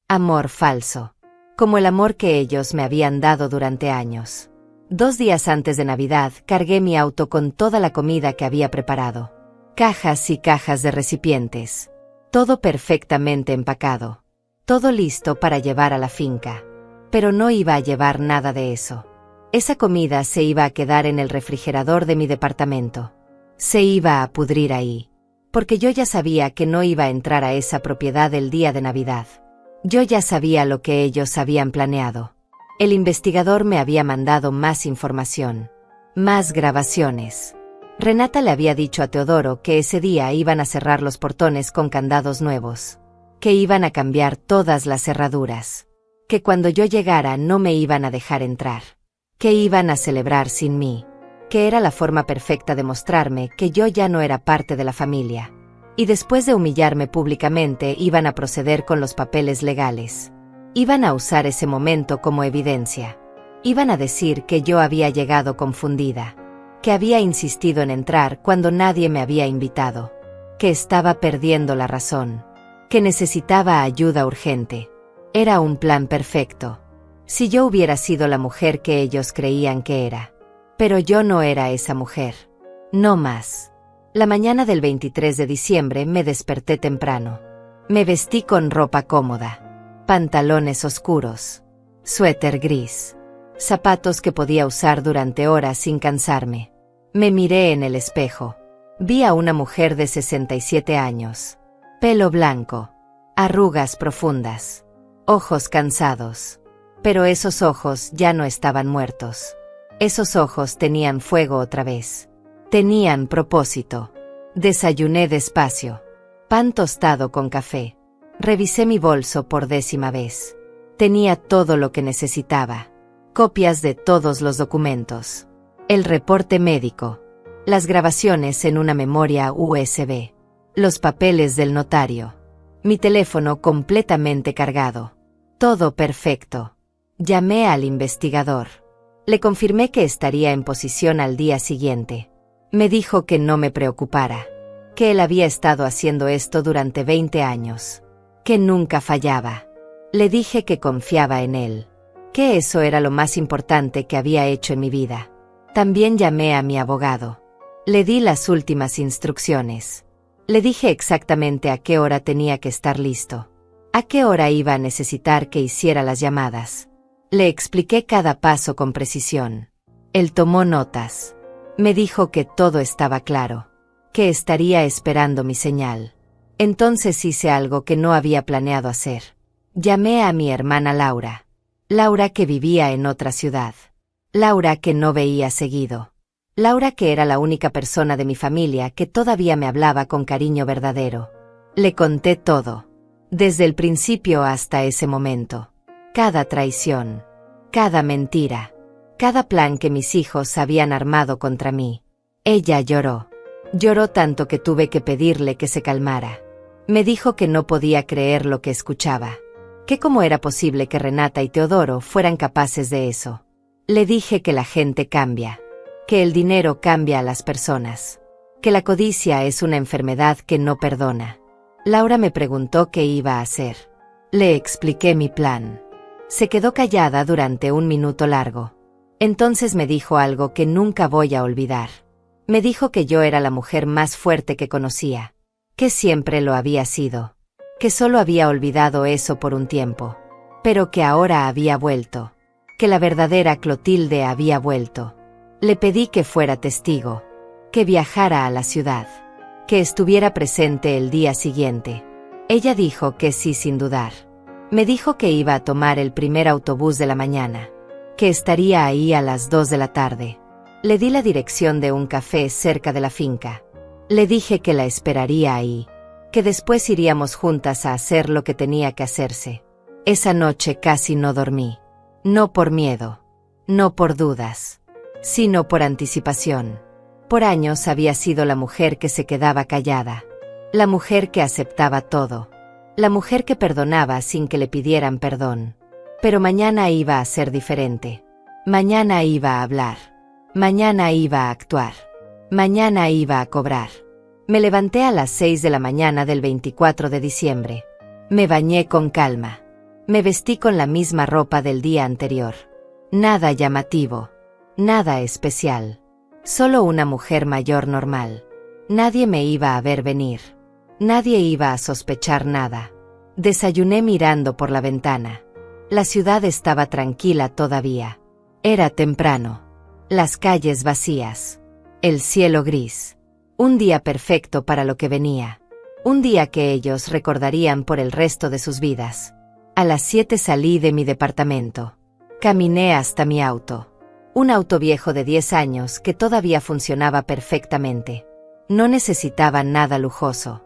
Amor falso, como el amor que ellos me habían dado durante años. 2 días antes de Navidad cargué mi auto con toda la comida que había preparado. Cajas y cajas de recipientes. Todo perfectamente empacado. Todo listo para llevar a la finca. Pero no iba a llevar nada de eso. Esa comida se iba a quedar en el refrigerador de mi departamento. Se iba a pudrir ahí. Porque yo ya sabía que no iba a entrar a esa propiedad el día de Navidad. Yo ya sabía lo que ellos habían planeado. El investigador me había mandado más información. Más grabaciones. Renata le había dicho a Teodoro que ese día iban a cerrar los portones con candados nuevos. Que iban a cambiar todas las cerraduras. Que cuando yo llegara no me iban a dejar entrar. Que iban a celebrar sin mí. Que era la forma perfecta de mostrarme que yo ya no era parte de la familia. Y después de humillarme públicamente iban a proceder con los papeles legales. Iban a usar ese momento como evidencia. Iban a decir que yo había llegado confundida. Que había insistido en entrar cuando nadie me había invitado. Que estaba perdiendo la razón. Que necesitaba ayuda urgente. Era un plan perfecto. Si yo hubiera sido la mujer que ellos creían que era. Pero yo no era esa mujer. No más. La mañana del 23 de diciembre me desperté temprano. Me vestí con ropa cómoda. Pantalones oscuros. Suéter gris. Zapatos que podía usar durante horas sin cansarme. Me miré en el espejo. Vi a una mujer de 67 años. Pelo blanco. Arrugas profundas. Ojos cansados. Pero esos ojos ya no estaban muertos. Esos ojos tenían fuego otra vez. Tenían propósito. Desayuné despacio. Pan tostado con café. Revisé mi bolso por 10ª vez. Tenía todo lo que necesitaba. Copias de todos los documentos. El reporte médico. Las grabaciones en una memoria USB. Los papeles del notario. Mi teléfono completamente cargado. Todo perfecto. Llamé al investigador. Le confirmé que estaría en posición al día siguiente. Me dijo que no me preocupara. Que él había estado haciendo esto durante 20 años. Que nunca fallaba. Le dije que confiaba en él. Que eso era lo más importante que había hecho en mi vida. También llamé a mi abogado. Le di las últimas instrucciones. Le dije exactamente a qué hora tenía que estar listo. A qué hora iba a necesitar que hiciera las llamadas. Le expliqué cada paso con precisión. Él tomó notas. Me dijo que todo estaba claro. Que estaría esperando mi señal. Entonces hice algo que no había planeado hacer. Llamé a mi hermana Laura. Laura que vivía en otra ciudad. Laura que no veía seguido. Laura que era la única persona de mi familia que todavía me hablaba con cariño verdadero. Le conté todo. Desde el principio hasta ese momento. Cada traición. Cada mentira. Cada plan que mis hijos habían armado contra mí. Ella lloró. Lloró tanto que tuve que pedirle que se calmara. Me dijo que no podía creer lo que escuchaba. Que cómo era posible que Renata y Teodoro fueran capaces de eso. Le dije que la gente cambia. Que el dinero cambia a las personas. Que la codicia es una enfermedad que no perdona. Laura me preguntó qué iba a hacer. Le expliqué mi plan. Se quedó callada durante un minuto largo. Entonces me dijo algo que nunca voy a olvidar. Me dijo que yo era la mujer más fuerte que conocía. Que siempre lo había sido. Que solo había olvidado eso por un tiempo. Pero que ahora había vuelto. que la verdadera Clotilde había vuelto. Le pedí que fuera testigo, que viajara a la ciudad, que estuviera presente el día siguiente. Ella dijo que sí sin dudar. Me dijo que iba a tomar el primer autobús de la mañana, que estaría ahí a las 2 de la tarde. Le di la dirección de un café cerca de la finca. Le dije que la esperaría ahí, que después iríamos juntas a hacer lo que tenía que hacerse. Esa noche casi no dormí. No por miedo, no por dudas, sino por anticipación. Por años había sido la mujer que se quedaba callada, la mujer que aceptaba todo, la mujer que perdonaba sin que le pidieran perdón. Pero mañana iba a ser diferente. Mañana iba a hablar. Mañana iba a actuar. Mañana iba a cobrar. Me levanté a las 6 de la mañana del 24 de diciembre. Me bañé con calma. Me vestí con la misma ropa del día anterior. Nada llamativo. Nada especial. Solo una mujer mayor normal. Nadie me iba a ver venir. Nadie iba a sospechar nada. Desayuné mirando por la ventana. La ciudad estaba tranquila todavía. Era temprano. Las calles vacías. El cielo gris. Un día perfecto para lo que venía. Un día que ellos recordarían por el resto de sus vidas. A las 7 salí de mi departamento. Caminé hasta mi auto. Un auto viejo de 10 años que todavía funcionaba perfectamente. No necesitaba nada lujoso.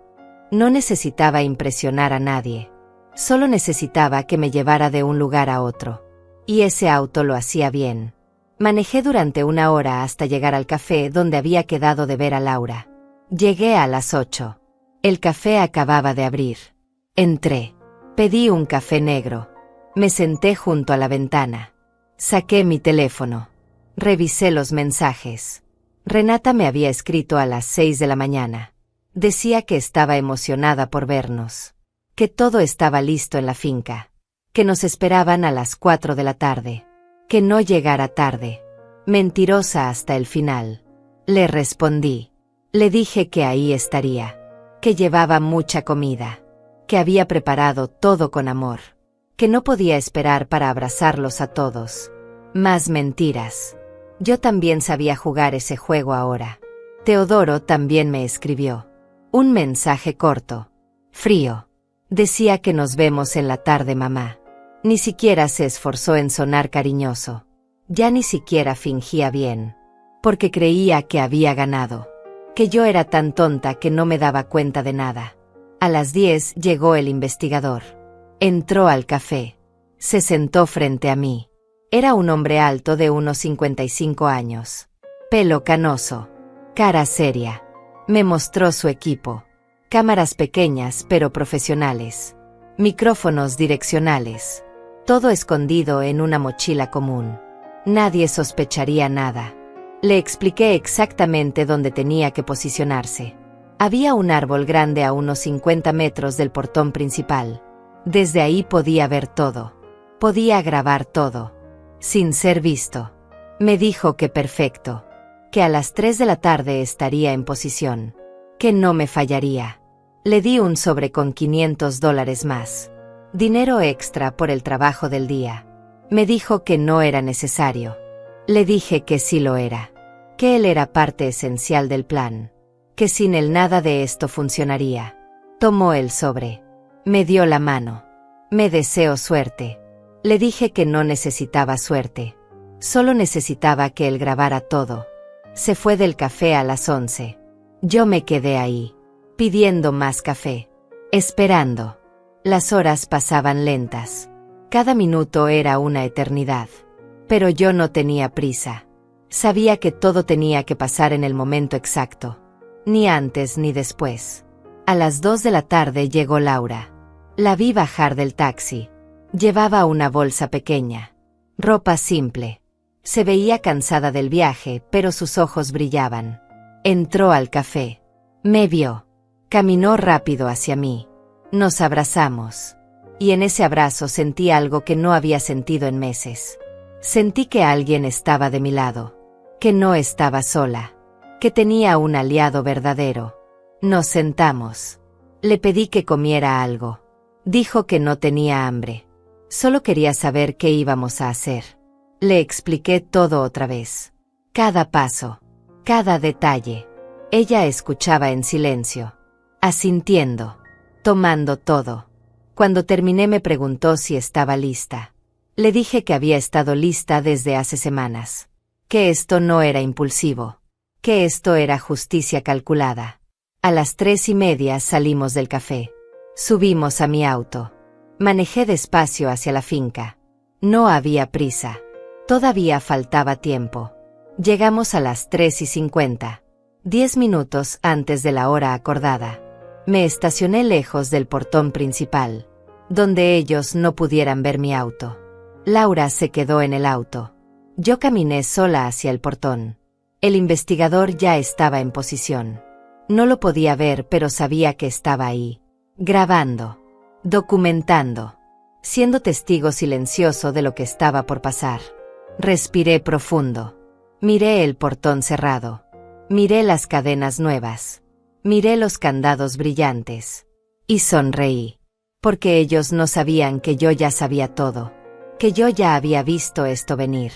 No necesitaba impresionar a nadie. Solo necesitaba que me llevara de un lugar a otro. Y ese auto lo hacía bien. Manejé durante 1 hora hasta llegar al café donde había quedado de ver a Laura. Llegué a las 8. El café acababa de abrir. Entré. Pedí un café negro. Me senté junto a la ventana. Saqué mi teléfono. Revisé los mensajes. Renata me había escrito a las 6 de la mañana. Decía que estaba emocionada por vernos. Que todo estaba listo en la finca. Que nos esperaban a las 4 de la tarde. Que no llegara tarde. Mentirosa hasta el final. Le respondí. Le dije que ahí estaría. Que llevaba mucha comida. Que había preparado todo con amor. Que no podía esperar para abrazarlos a todos. Más mentiras. Yo también sabía jugar ese juego ahora. Teodoro también me escribió. Un mensaje corto. Frío. Decía que nos vemos en la tarde, mamá. Ni siquiera se esforzó en sonar cariñoso. Ya ni siquiera fingía bien. Porque creía que había ganado. Que yo era tan tonta que no me daba cuenta de nada. A las 10 llegó el investigador. Entró al café. Se sentó frente a mí. Era un hombre alto de unos 55 años. Pelo canoso. Cara seria. Me mostró su equipo. Cámaras pequeñas pero profesionales. Micrófonos direccionales. Todo escondido en una mochila común. Nadie sospecharía nada. Le expliqué exactamente dónde tenía que posicionarse. Había un árbol grande a unos 50 metros del portón principal. Desde ahí podía ver todo. Podía grabar todo. Sin ser visto. Me dijo que perfecto. Que a las 3 de la tarde estaría en posición. Que no me fallaría. Le di un sobre con $500 más. Dinero extra por el trabajo del día. Me dijo que no era necesario. Le dije que sí lo era. Que él era parte esencial del plan. Que sin él nada de esto funcionaría. Tomó el sobre. Me dio la mano. Me deseó suerte. Le dije que no necesitaba suerte. Solo necesitaba que él grabara todo. Se fue del café a las 11. Yo me quedé ahí, pidiendo más café. Esperando. Las horas pasaban lentas. Cada minuto era una eternidad. Pero yo no tenía prisa. Sabía que todo tenía que pasar en el momento exacto. Ni antes ni después. A las 2 de la tarde llegó Laura. La vi bajar del taxi. Llevaba una bolsa pequeña. Ropa simple. Se veía cansada del viaje, pero sus ojos brillaban. Entró al café. Me vio. Caminó rápido hacia mí. Nos abrazamos. Y en ese abrazo sentí algo que no había sentido en meses. Sentí que alguien estaba de mi lado. Que no estaba sola. Que tenía un aliado verdadero. Nos sentamos. Le pedí que comiera algo. Dijo que no tenía hambre. Solo quería saber qué íbamos a hacer. Le expliqué todo otra vez. Cada paso, cada detalle. Ella escuchaba en silencio, asintiendo, tomando todo. Cuando terminé me preguntó si estaba lista. Le dije que había estado lista desde hace semanas. Que esto no era impulsivo. Que esto era justicia calculada. A las 3:30 salimos del café. Subimos a mi auto. Manejé despacio hacia la finca. No había prisa. Todavía faltaba tiempo. Llegamos a las 3:50. 10 minutos antes de la hora acordada. Me estacioné lejos del portón principal, donde ellos no pudieran ver mi auto. Laura se quedó en el auto. Yo caminé sola hacia el portón. El investigador ya estaba en posición. No lo podía ver, pero sabía que estaba ahí, grabando, documentando, siendo testigo silencioso de lo que estaba por pasar. Respiré profundo. Miré el portón cerrado. Miré las cadenas nuevas. Miré los candados brillantes. Y sonreí. Porque ellos no sabían que yo ya sabía todo. Que yo ya había visto esto venir.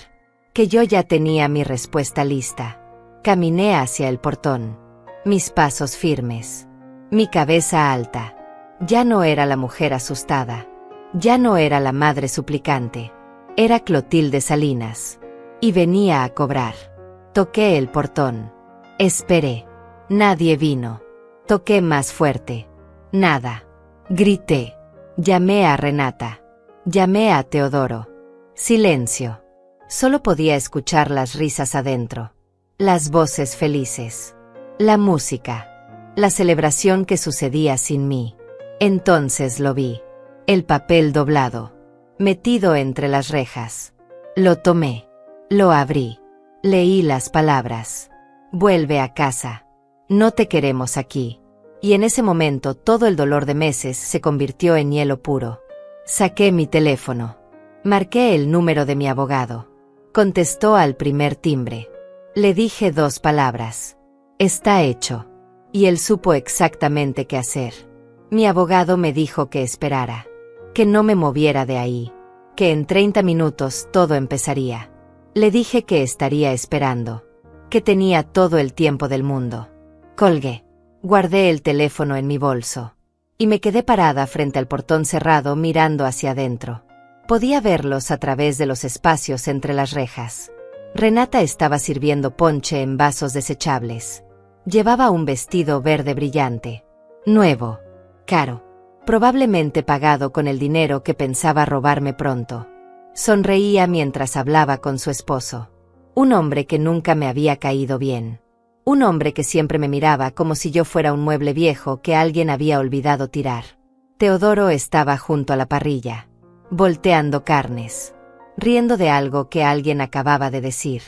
Que yo ya tenía mi respuesta lista. Caminé hacia el portón. Mis pasos firmes. Mi cabeza alta. Ya no era la mujer asustada. Ya no era la madre suplicante. Era Clotilde Salinas. Y venía a cobrar. Toqué el portón. Esperé. Nadie vino. Toqué más fuerte. Nada. Grité. Llamé a Renata. Llamé a Teodoro. Silencio. Solo podía escuchar las risas adentro. Las voces felices. La música. La celebración que sucedía sin mí. Entonces lo vi. El papel doblado. Metido entre las rejas. Lo tomé. Lo abrí. Leí las palabras. Vuelve a casa. No te queremos aquí. Y en ese momento todo el dolor de meses se convirtió en hielo puro. Saqué mi teléfono. Marqué el número de mi abogado. Contestó al primer timbre. Le dije 2 palabras. Está hecho. Y él supo exactamente qué hacer. Mi abogado me dijo que esperara. Que no me moviera de ahí. Que en 30 minutos todo empezaría. Le dije que estaría esperando. Que tenía todo el tiempo del mundo. Colgué. Guardé el teléfono en mi bolso. Y me quedé parada frente al portón cerrado mirando hacia adentro. Podía verlos a través de los espacios entre las rejas. Renata estaba sirviendo ponche en vasos desechables. Llevaba un vestido verde brillante. Nuevo. Caro. Probablemente pagado con el dinero que pensaba robarme pronto. Sonreía mientras hablaba con su esposo. Un hombre que nunca me había caído bien. Un hombre que siempre me miraba como si yo fuera un mueble viejo que alguien había olvidado tirar. Teodoro estaba junto a la parrilla, volteando carnes, riendo de algo que alguien acababa de decir.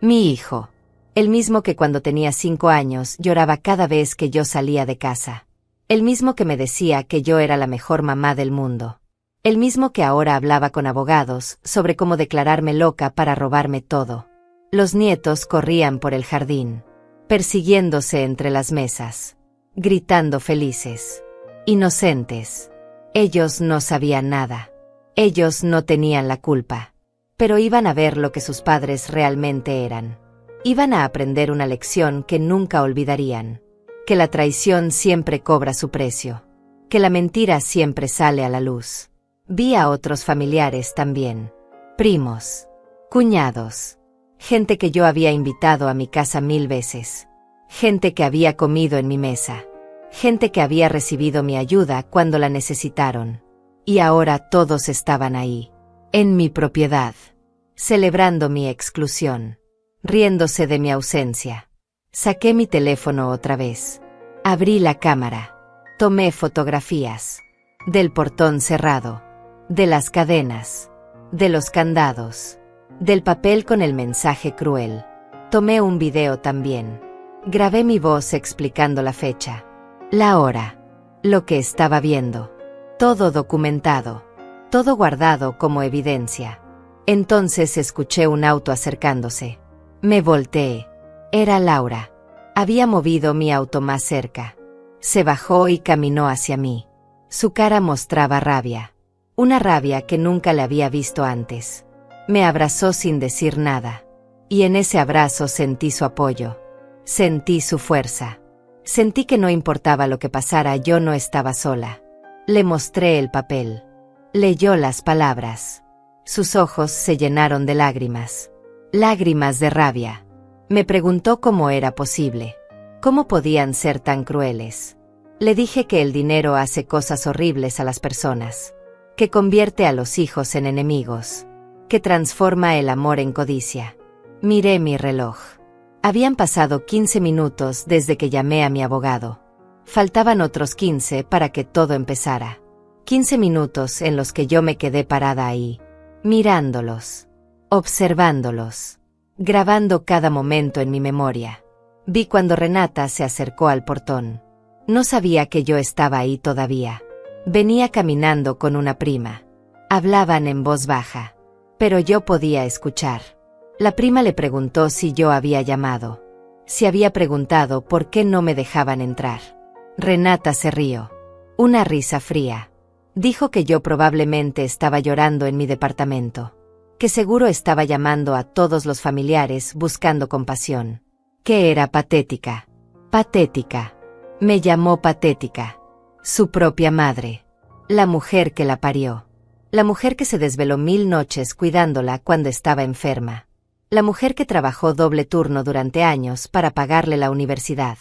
Mi hijo. El mismo que cuando tenía 5 años lloraba cada vez que yo salía de casa. El mismo que me decía que yo era la mejor mamá del mundo. El mismo que ahora hablaba con abogados sobre cómo declararme loca para robarme todo. Los nietos corrían por el jardín, persiguiéndose entre las mesas, gritando felices, inocentes. Ellos no sabían nada. Ellos no tenían la culpa. Pero iban a ver lo que sus padres realmente eran. Iban a aprender una lección que nunca olvidarían. Que la traición siempre cobra su precio. Que la mentira siempre sale a la luz. Vi a otros familiares también. Primos. Cuñados. Gente que yo había invitado a mi casa 1000 veces. Gente que había comido en mi mesa. Gente que había recibido mi ayuda cuando la necesitaron. Y ahora todos estaban ahí. En mi propiedad. Celebrando mi exclusión. Riéndose de mi ausencia. Saqué mi teléfono otra vez. Abrí la cámara. Tomé fotografías. Del portón cerrado. De las cadenas. De los candados. Del papel con el mensaje cruel. Tomé un video también. Grabé mi voz explicando la fecha. La hora. Lo que estaba viendo. Todo documentado. Todo guardado como evidencia. Entonces escuché un auto acercándose. Me volteé. Era Laura. Había movido mi auto más cerca. Se bajó y caminó hacia mí. Su cara mostraba rabia. Una rabia que nunca le había visto antes. Me abrazó sin decir nada. Y en ese abrazo sentí su apoyo. Sentí su fuerza. Sentí que no importaba lo que pasara, yo no estaba sola. Le mostré el papel. Leyó las palabras. Sus ojos se llenaron de lágrimas. Lágrimas de rabia. Me preguntó cómo era posible. ¿Cómo podían ser tan crueles? Le dije que el dinero hace cosas horribles a las personas. Que convierte a los hijos en enemigos. Que transforma el amor en codicia. Miré mi reloj. Habían pasado 15 minutos desde que llamé a mi abogado. Faltaban otros 15 para que todo empezara. 15 minutos en los que yo me quedé parada ahí, mirándolos, observándolos, grabando cada momento en mi memoria. Vi cuando Renata se acercó al portón. No sabía que yo estaba ahí todavía. Venía caminando con una prima. Hablaban en voz baja, pero yo podía escuchar. La prima le preguntó si yo había llamado, si había preguntado por qué no me dejaban entrar. Renata se rió. Una risa fría. Dijo que yo probablemente estaba llorando en mi departamento, que seguro estaba llamando a todos los familiares buscando compasión, que era patética. Patética. Me llamó patética. Su propia madre. La mujer que la parió. La mujer que se desveló 1000 noches cuidándola cuando estaba enferma. La mujer que trabajó doble turno durante años para pagarle la universidad.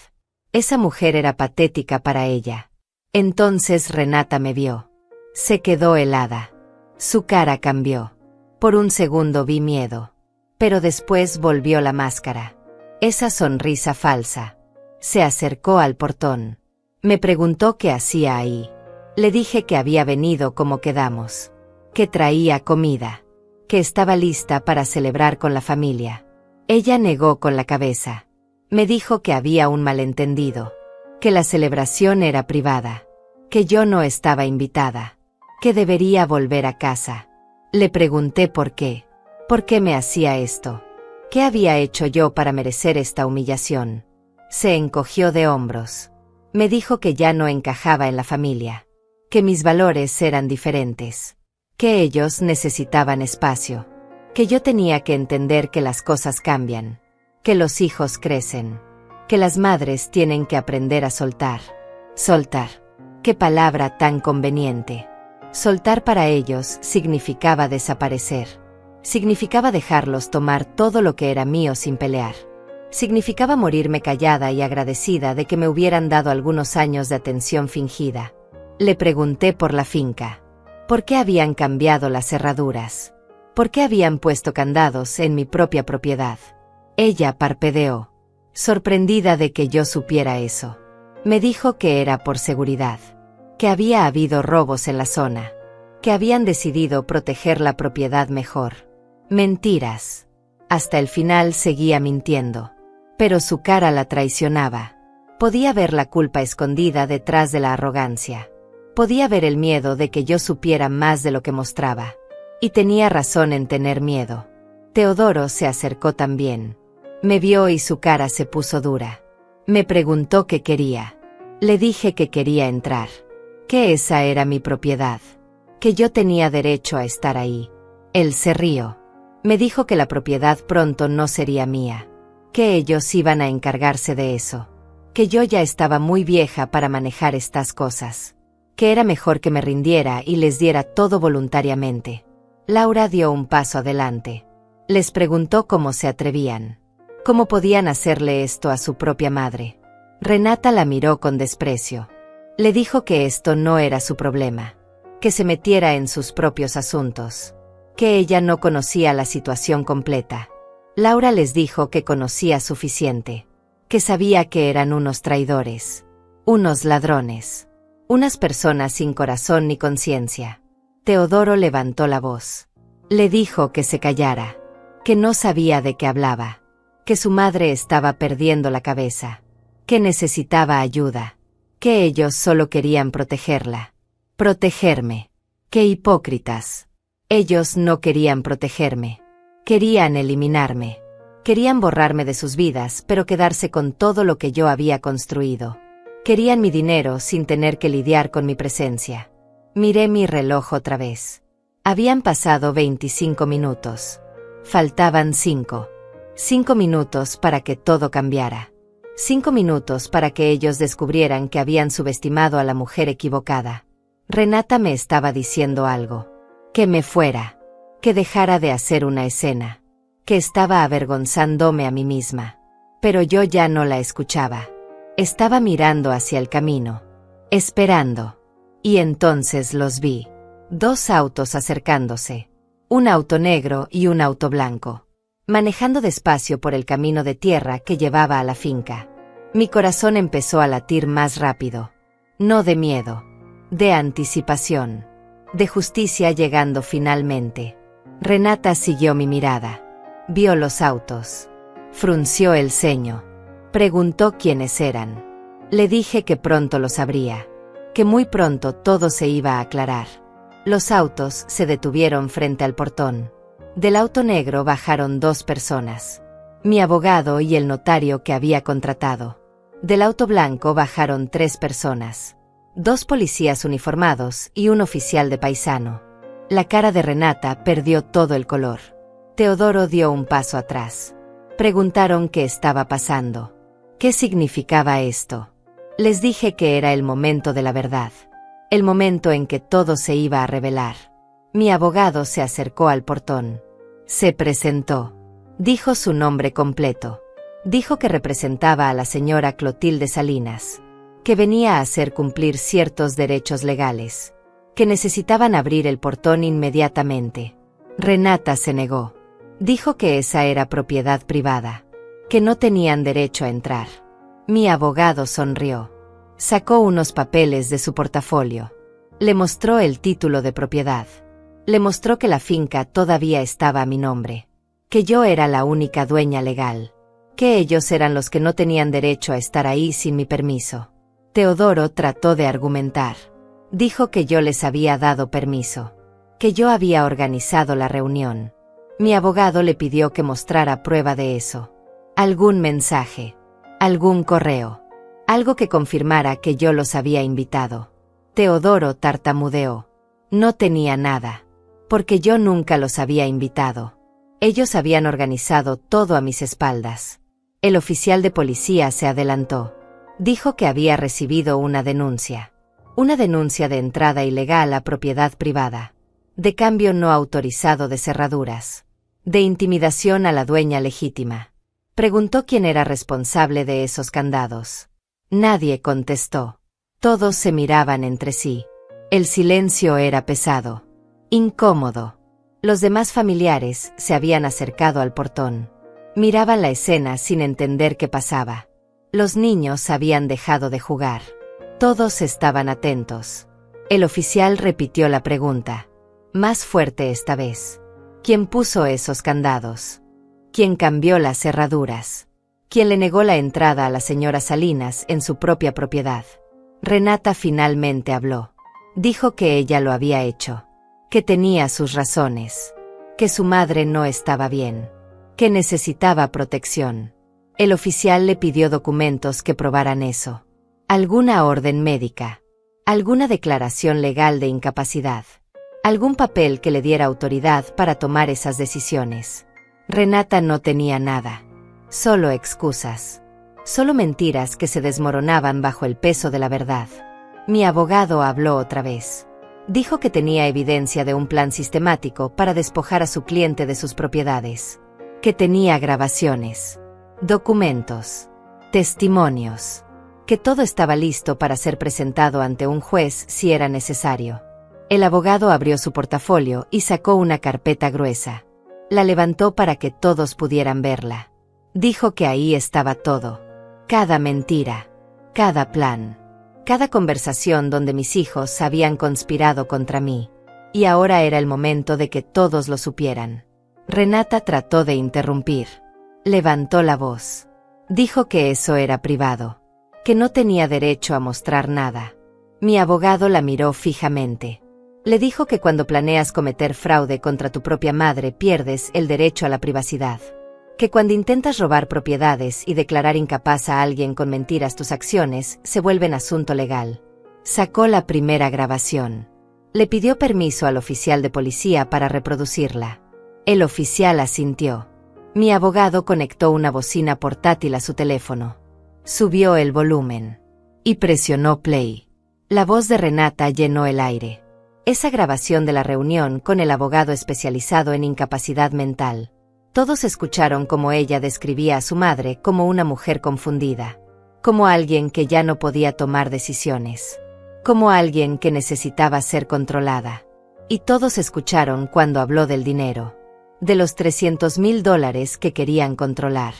Esa mujer era patética para ella. Entonces Renata me vio. Se quedó helada. Su cara cambió. Por un segundo vi miedo. Pero después volvió la máscara. Esa sonrisa falsa. Se acercó al portón. Me preguntó qué hacía ahí. Le dije que había venido como quedamos. Que traía comida. Que estaba lista para celebrar con la familia. Ella negó con la cabeza. Me dijo que había un malentendido. Que la celebración era privada. Que yo no estaba invitada. Que debería volver a casa. Le pregunté por qué. ¿Por qué me hacía esto? ¿Qué había hecho yo para merecer esta humillación? Se encogió de hombros. Me dijo que ya no encajaba en la familia. Que mis valores eran diferentes. Que ellos necesitaban espacio. Que yo tenía que entender que las cosas cambian. Que los hijos crecen. Que las madres tienen que aprender a soltar. Soltar. Qué palabra tan conveniente. Soltar para ellos significaba desaparecer. Significaba dejarlos tomar todo lo que era mío sin pelear. Significaba morirme callada y agradecida de que me hubieran dado algunos años de atención fingida. Le pregunté por la finca. ¿Por qué habían cambiado las cerraduras? ¿Por qué habían puesto candados en mi propia propiedad? Ella parpadeó, sorprendida de que yo supiera eso. Me dijo que era por seguridad, que había habido robos en la zona, que habían decidido proteger la propiedad mejor. Mentiras. Hasta el final seguía mintiendo. Pero su cara la traicionaba. Podía ver la culpa escondida detrás de la arrogancia. Podía ver el miedo de que yo supiera más de lo que mostraba. Y tenía razón en tener miedo. Teodoro se acercó también. Me vio y su cara se puso dura. Me preguntó qué quería. Le dije que quería entrar. Que esa era mi propiedad. Que yo tenía derecho a estar ahí. Él se rió. Me dijo que la propiedad pronto no sería mía. Que ellos iban a encargarse de eso. Que yo ya estaba muy vieja para manejar estas cosas. Que era mejor que me rindiera y les diera todo voluntariamente. Laura dio un paso adelante. Les preguntó cómo se atrevían. ¿Cómo podían hacerle esto a su propia madre? Renata la miró con desprecio. Le dijo que esto no era su problema. Que se metiera en sus propios asuntos. Que ella no conocía la situación completa. Laura les dijo que conocía suficiente. Que sabía que eran unos traidores. Unos ladrones. Unas personas sin corazón ni conciencia. Teodoro levantó la voz. Le dijo que se callara. Que no sabía de qué hablaba. Que su madre estaba perdiendo la cabeza. Que necesitaba ayuda. Que ellos solo querían protegerla. Protegerme. ¡Qué hipócritas! Ellos no querían protegerme. Querían eliminarme. Querían borrarme de sus vidas, pero quedarse con todo lo que yo había construido. Querían mi dinero sin tener que lidiar con mi presencia. Miré mi reloj otra vez. Habían pasado 25 minutos. Faltaban 5. 5 minutos para que todo cambiara. 5 minutos para que ellos descubrieran que habían subestimado a la mujer equivocada. Renata me estaba diciendo algo. Que me fuera. Que dejara de hacer una escena. Que estaba avergonzándome a mí misma. Pero yo ya no la escuchaba. Estaba mirando hacia el camino. Esperando. Y entonces los vi. 2 autos acercándose. Un auto negro y un auto blanco. Manejando despacio por el camino de tierra que llevaba a la finca. Mi corazón empezó a latir más rápido. No de miedo. De anticipación. De justicia llegando finalmente. Renata siguió mi mirada. Vio los autos. Frunció el ceño. Preguntó quiénes eran. Le dije que pronto lo sabría. Que muy pronto todo se iba a aclarar. Los autos se detuvieron frente al portón. Del auto negro bajaron 2 personas. Mi abogado y el notario que había contratado. Del auto blanco bajaron 3 personas. 2 policías uniformados y un oficial de paisano. La cara de Renata perdió todo el color. Teodoro dio un paso atrás. Preguntaron qué estaba pasando. ¿Qué significaba esto? Les dije que era el momento de la verdad. El momento en que todo se iba a revelar. Mi abogado se acercó al portón. Se presentó. Dijo su nombre completo. Dijo que representaba a la señora Clotilde Salinas. Que venía a hacer cumplir ciertos derechos legales. Que necesitaban abrir el portón inmediatamente. Renata se negó. Dijo que esa era propiedad privada. Que no tenían derecho a entrar. Mi abogado sonrió. Sacó unos papeles de su portafolio. Le mostró el título de propiedad. Le mostró que la finca todavía estaba a mi nombre. Que yo era la única dueña legal. Que ellos eran los que no tenían derecho a estar ahí sin mi permiso. Teodoro trató de argumentar. Dijo que yo les había dado permiso. Que yo había organizado la reunión. Mi abogado le pidió que mostrara prueba de eso. Algún mensaje. Algún correo. Algo que confirmara que yo los había invitado. Teodoro tartamudeó. No tenía nada. Porque yo nunca los había invitado. Ellos habían organizado todo a mis espaldas. El oficial de policía se adelantó. Dijo que había recibido una denuncia. Una denuncia de entrada ilegal a propiedad privada. De cambio no autorizado de cerraduras. De intimidación a la dueña legítima. Preguntó quién era responsable de esos candados. Nadie contestó. Todos se miraban entre sí. El silencio era pesado. Incómodo. Los demás familiares se habían acercado al portón. Miraban la escena sin entender qué pasaba. Los niños habían dejado de jugar. Todos estaban atentos. El oficial repitió la pregunta. Más fuerte esta vez. ¿Quién puso esos candados? ¿Quién cambió las cerraduras? ¿Quién le negó la entrada a la señora Salinas en su propia propiedad? Renata finalmente habló. Dijo que ella lo había hecho. Que tenía sus razones. Que su madre no estaba bien. Que necesitaba protección. El oficial le pidió documentos que probaran eso. Alguna orden médica. Alguna declaración legal de incapacidad. Algún papel que le diera autoridad para tomar esas decisiones. Renata no tenía nada. Solo excusas. Solo mentiras que se desmoronaban bajo el peso de la verdad. Mi abogado habló otra vez. Dijo que tenía evidencia de un plan sistemático para despojar a su cliente de sus propiedades. Que tenía grabaciones. Documentos. Testimonios. Que todo estaba listo para ser presentado ante un juez si era necesario. El abogado abrió su portafolio y sacó una carpeta gruesa. La levantó para que todos pudieran verla. Dijo que ahí estaba todo. Cada mentira. Cada plan. Cada conversación donde mis hijos habían conspirado contra mí. Y ahora era el momento de que todos lo supieran. Renata trató de interrumpir. Levantó la voz. Dijo que eso era privado. Que no tenía derecho a mostrar nada. Mi abogado la miró fijamente. Le dijo que cuando planeas cometer fraude contra tu propia madre pierdes el derecho a la privacidad. Que cuando intentas robar propiedades y declarar incapaz a alguien con mentiras tus acciones se vuelven asunto legal. Sacó la primera grabación. Le pidió permiso al oficial de policía para reproducirla. El oficial asintió. Mi abogado conectó una bocina portátil a su teléfono. Subió el volumen y presionó play. La voz de Renata llenó el aire. Esa grabación de la reunión con el abogado especializado en incapacidad mental. Todos escucharon cómo ella describía a su madre como una mujer confundida, como alguien que ya no podía tomar decisiones, como alguien que necesitaba ser controlada. Y todos escucharon cuando habló del dinero, de los $300,000 que querían controlar.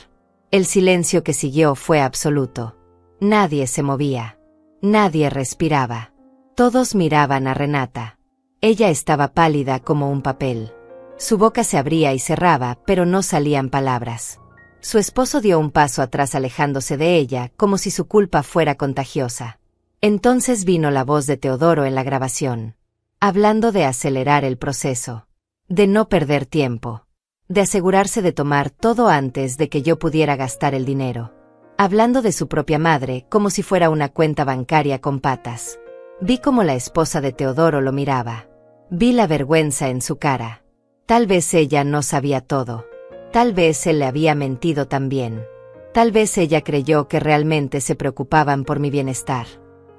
El silencio que siguió fue absoluto. Nadie se movía. Nadie respiraba. Todos miraban a Renata. Ella estaba pálida como un papel. Su boca se abría y cerraba, pero no salían palabras. Su esposo dio un paso atrás alejándose de ella, como si su culpa fuera contagiosa. Entonces vino la voz de Teodoro en la grabación, hablando de acelerar el proceso, de no perder tiempo, de asegurarse de tomar todo antes de que yo pudiera gastar el dinero. Hablando de su propia madre, como si fuera una cuenta bancaria con patas. Vi cómo la esposa de Teodoro lo miraba. Vi la vergüenza en su cara. Tal vez ella no sabía todo. Tal vez él le había mentido también. Tal vez ella creyó que realmente se preocupaban por mi bienestar.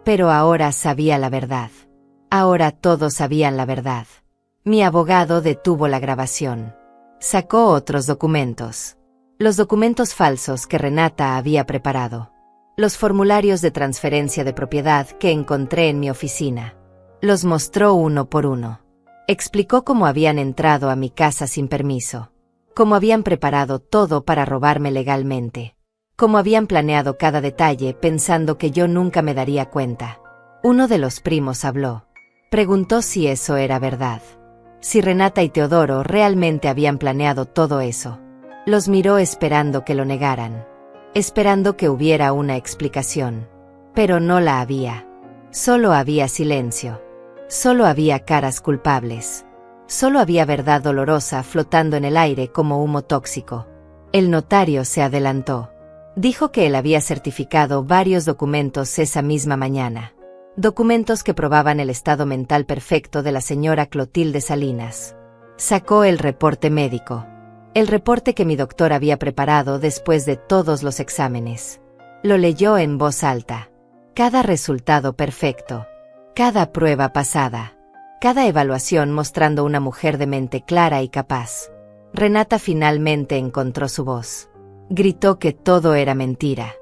Pero ahora sabía la verdad. Ahora todos sabían la verdad. Mi abogado detuvo la grabación. Sacó otros documentos. Los documentos falsos que Renata había preparado. Los formularios de transferencia de propiedad que encontré en mi oficina. Los mostró uno por uno. Explicó cómo habían entrado a mi casa sin permiso, cómo habían preparado todo para robarme legalmente, cómo habían planeado cada detalle pensando que yo nunca me daría cuenta. Uno de los primos habló. Preguntó si eso era verdad, si Renata y Teodoro realmente habían planeado todo eso. Los miró esperando que lo negaran, esperando que hubiera una explicación. Pero no la había. Solo había silencio. Solo había caras culpables. Solo había verdad dolorosa flotando en el aire como humo tóxico. El notario se adelantó. Dijo que él había certificado varios documentos esa misma mañana. Documentos que probaban el estado mental perfecto de la señora Clotilde Salinas. Sacó el reporte médico. El reporte que mi doctor había preparado después de todos los exámenes. Lo leyó en voz alta. Cada resultado perfecto. Cada prueba pasada. Cada evaluación mostrando una mujer de mente clara y capaz. Renata finalmente encontró su voz. Gritó que todo era mentira.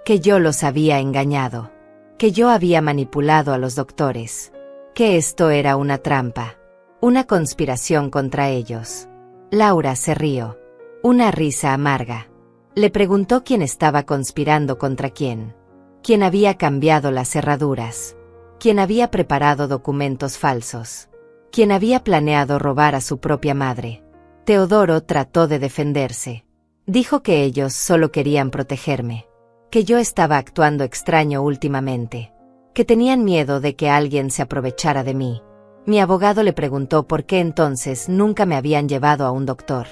Que yo los había engañado. Que yo había manipulado a los doctores. Que esto era una trampa. Una conspiración contra ellos. Laura se rió. Una risa amarga. Le preguntó quién estaba conspirando contra quién. Quién había cambiado las cerraduras. Quién había preparado documentos falsos. Quién había planeado robar a su propia madre. Teodoro trató de defenderse. Dijo que ellos solo querían protegerme. Que yo estaba actuando extraño últimamente. Que tenían miedo de que alguien se aprovechara de mí. Mi abogado le preguntó por qué entonces nunca me habían llevado a un doctor.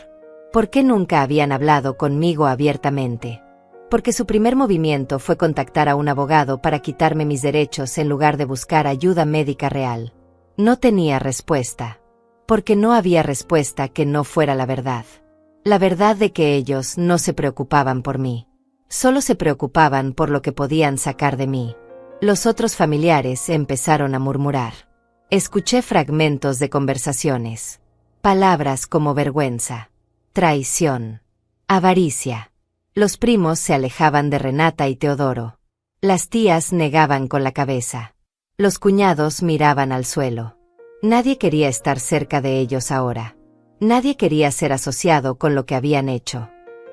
¿Por qué nunca habían hablado conmigo abiertamente? Porque su primer movimiento fue contactar a un abogado para quitarme mis derechos en lugar de buscar ayuda médica real. No tenía respuesta. Porque no había respuesta que no fuera la verdad. La verdad de que ellos no se preocupaban por mí. Solo se preocupaban por lo que podían sacar de mí. Los otros familiares empezaron a murmurar. Escuché fragmentos de conversaciones. Palabras como vergüenza, traición, avaricia. Los primos se alejaban de Renata y Teodoro. Las tías negaban con la cabeza. Los cuñados miraban al suelo. Nadie quería estar cerca de ellos ahora. Nadie quería ser asociado con lo que habían hecho.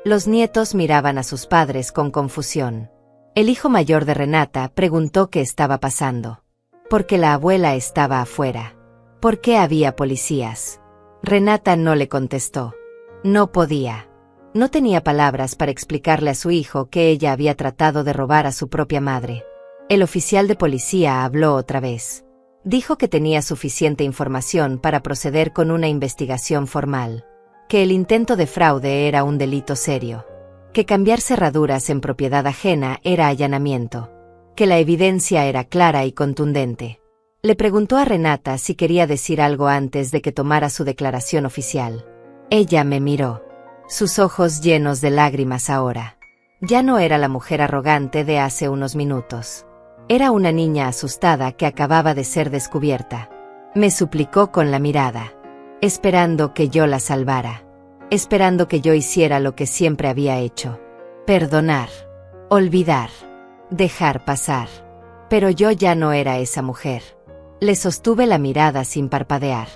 Los nietos miraban a sus padres con confusión. El hijo mayor de Renata preguntó qué estaba pasando. Porque la abuela estaba afuera. ¿Por qué había policías? Renata no le contestó. No podía. No tenía palabras para explicarle a su hijo que ella había tratado de robar a su propia madre. El oficial de policía habló otra vez. Dijo que tenía suficiente información para proceder con una investigación formal. Que el intento de fraude era un delito serio. Que cambiar cerraduras en propiedad ajena era allanamiento. Que la evidencia era clara y contundente. Le preguntó a Renata si quería decir algo antes de que tomara su declaración oficial. Ella me miró. Sus ojos llenos de lágrimas ahora. Ya no era la mujer arrogante de hace unos minutos. Era una niña asustada que acababa de ser descubierta. Me suplicó con la mirada, esperando que yo la salvara, esperando que yo hiciera lo que siempre había hecho. Perdonar, olvidar, dejar pasar. Pero yo ya no era esa mujer. Le sostuve la mirada sin parpadear,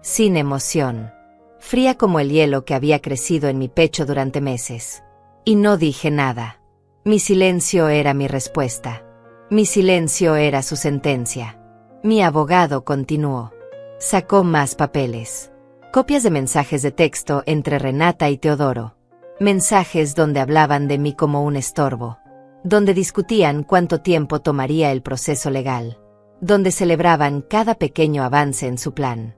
sin emoción, fría como el hielo que había crecido en mi pecho durante meses. Y no dije nada. Mi silencio era mi respuesta. Mi silencio era su sentencia. Mi abogado continuó. Sacó más papeles. Copias de mensajes de texto entre Renata y Teodoro. Mensajes donde hablaban de mí como un estorbo. Donde discutían cuánto tiempo tomaría el proceso legal. Donde celebraban cada pequeño avance en su plan.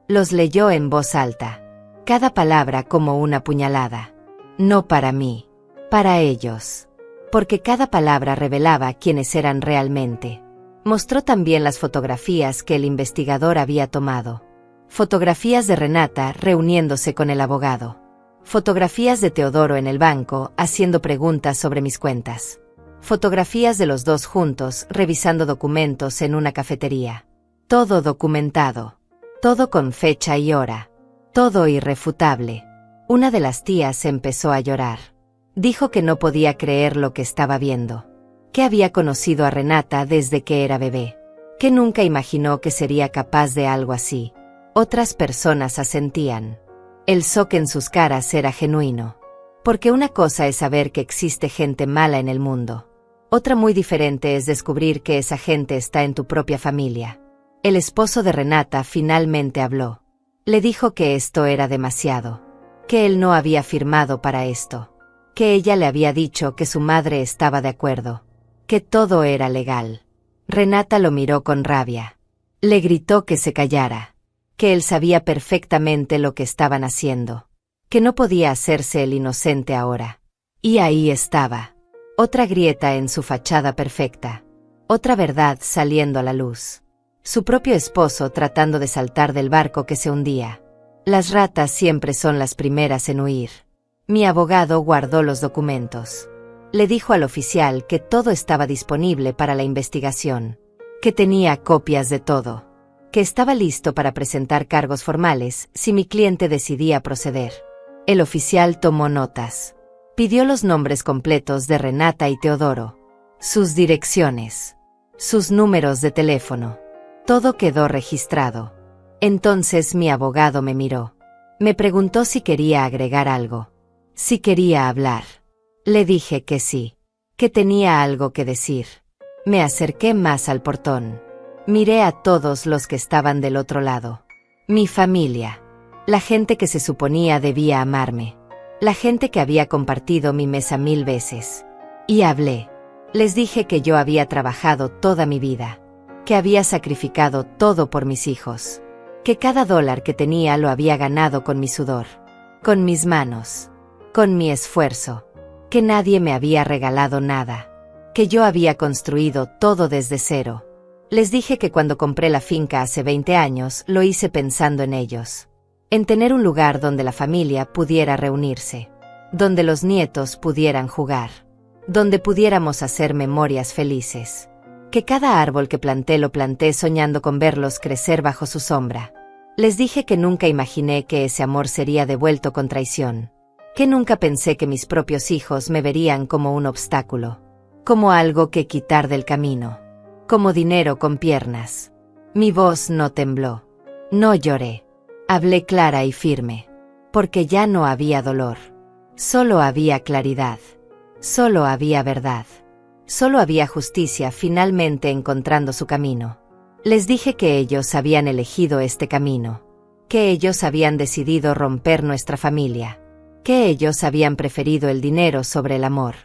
Los leyó en voz alta. Cada palabra como una puñalada. No para mí. Para ellos. Porque cada palabra revelaba quiénes eran realmente. Mostró también las fotografías que el investigador había tomado. Fotografías de Renata reuniéndose con el abogado. Fotografías de Teodoro en el banco haciendo preguntas sobre mis cuentas. Fotografías de los dos juntos revisando documentos en una cafetería. Todo documentado. Todo con fecha y hora. Todo irrefutable. Una de las tías empezó a llorar. Dijo que no podía creer lo que estaba viendo. Que había conocido a Renata desde que era bebé. Que nunca imaginó que sería capaz de algo así. Otras personas asentían. El shock en sus caras era genuino. Porque una cosa es saber que existe gente mala en el mundo. Otra muy diferente es descubrir que esa gente está en tu propia familia. El esposo de Renata finalmente habló. Le dijo que esto era demasiado. Que él no había firmado para esto. Que ella le había dicho que su madre estaba de acuerdo. Que todo era legal. Renata lo miró con rabia. Le gritó que se callara. Que él sabía perfectamente lo que estaban haciendo. Que no podía hacerse el inocente ahora. Y ahí estaba. Otra grieta en su fachada perfecta. Otra verdad saliendo a la luz. Su propio esposo tratando de saltar del barco que se hundía. Las ratas siempre son las primeras en huir. Mi abogado guardó los documentos. Le dijo al oficial que todo estaba disponible para la investigación. Que tenía copias de todo. Que estaba listo para presentar cargos formales si mi cliente decidía proceder. El oficial tomó notas. Pidió los nombres completos de Renata y Teodoro. Sus direcciones. Sus números de teléfono. Todo quedó registrado. Entonces mi abogado me miró. Me preguntó si quería agregar algo. Si quería hablar. Le dije que sí. Que tenía algo que decir. Me acerqué más al portón. Miré a todos los que estaban del otro lado. Mi familia. La gente que se suponía debía amarme. La gente que había compartido mi mesa 1000 veces. Y hablé. Les dije que yo había trabajado toda mi vida. Que había sacrificado todo por mis hijos. Que cada dólar que tenía lo había ganado con mi sudor. Con mis manos. Con mi esfuerzo. Que nadie me había regalado nada. Que yo había construido todo desde cero. Les dije que cuando compré la finca hace 20 años, lo hice pensando en ellos. En tener un lugar donde la familia pudiera reunirse. Donde los nietos pudieran jugar. Donde pudiéramos hacer memorias felices. Que cada árbol que planté lo planté soñando con verlos crecer bajo su sombra. Les dije que nunca imaginé que ese amor sería devuelto con traición. Que nunca pensé que mis propios hijos me verían como un obstáculo. Como algo que quitar del camino. Como dinero con piernas. Mi voz no tembló. No lloré. Hablé clara y firme. Porque ya no había dolor. Solo había claridad. Solo había verdad. Solo había justicia finalmente encontrando su camino. Les dije que ellos habían elegido este camino. Que ellos habían decidido romper nuestra familia. Que ellos habían preferido el dinero sobre el amor.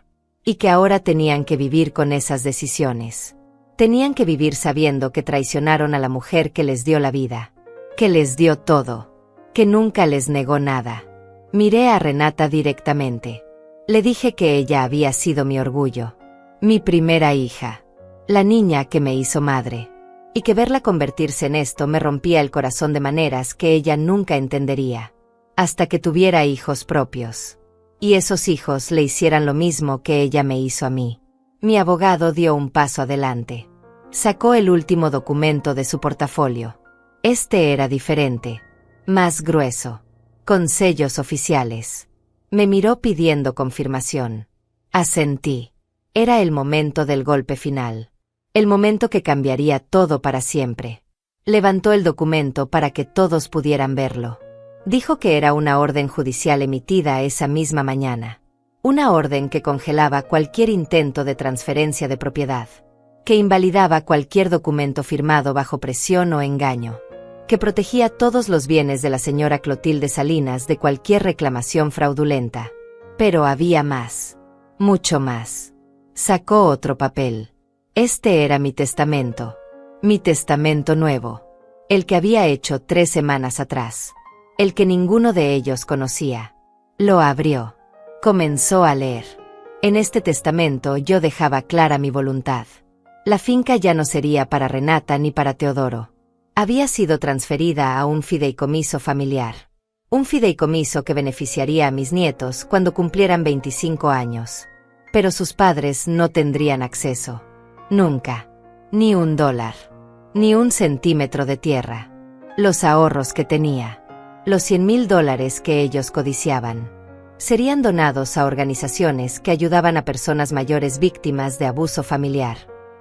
Y que ahora tenían que vivir con esas decisiones. Tenían que vivir sabiendo que traicionaron a la mujer que les dio la vida. Que les dio todo. Que nunca les negó nada. Miré a Renata directamente. Le dije que ella había sido mi orgullo. Mi primera hija. La niña que me hizo madre. y que verla convertirse en esto me rompía el corazón de maneras que ella nunca entendería, hasta que tuviera hijos propios. Y esos hijos le hicieran lo mismo que ella me hizo a mí. Mi abogado dio un paso adelante. Sacó el último documento de su portafolio. Este era diferente, más grueso, con sellos oficiales. Me miró pidiendo confirmación. Asentí. Era el momento del golpe final. El momento que cambiaría todo para siempre. Levantó el documento para que todos pudieran verlo. Dijo que era una orden judicial emitida esa misma mañana. Una orden que congelaba cualquier intento de transferencia de propiedad. Que invalidaba cualquier documento firmado bajo presión o engaño. Que protegía todos los bienes de la señora Clotilde Salinas de cualquier reclamación fraudulenta. Pero había más. Mucho más. Sacó otro papel. Este era mi testamento. Mi testamento nuevo. El que había hecho 3 semanas atrás. El que ninguno de ellos conocía. Lo abrió. Comenzó a leer. En este testamento yo dejaba clara mi voluntad. La finca ya no sería para Renata ni para Teodoro. Había sido transferida a un fideicomiso familiar. Un fideicomiso que beneficiaría a mis nietos cuando cumplieran 25 años. Pero sus padres no tendrían acceso. Nunca. Ni $1. Ni 1 centímetro de tierra. Los ahorros que tenía. Los $100,000 que ellos codiciaban. Serían donados a organizaciones que ayudaban a personas mayores víctimas de abuso familiar.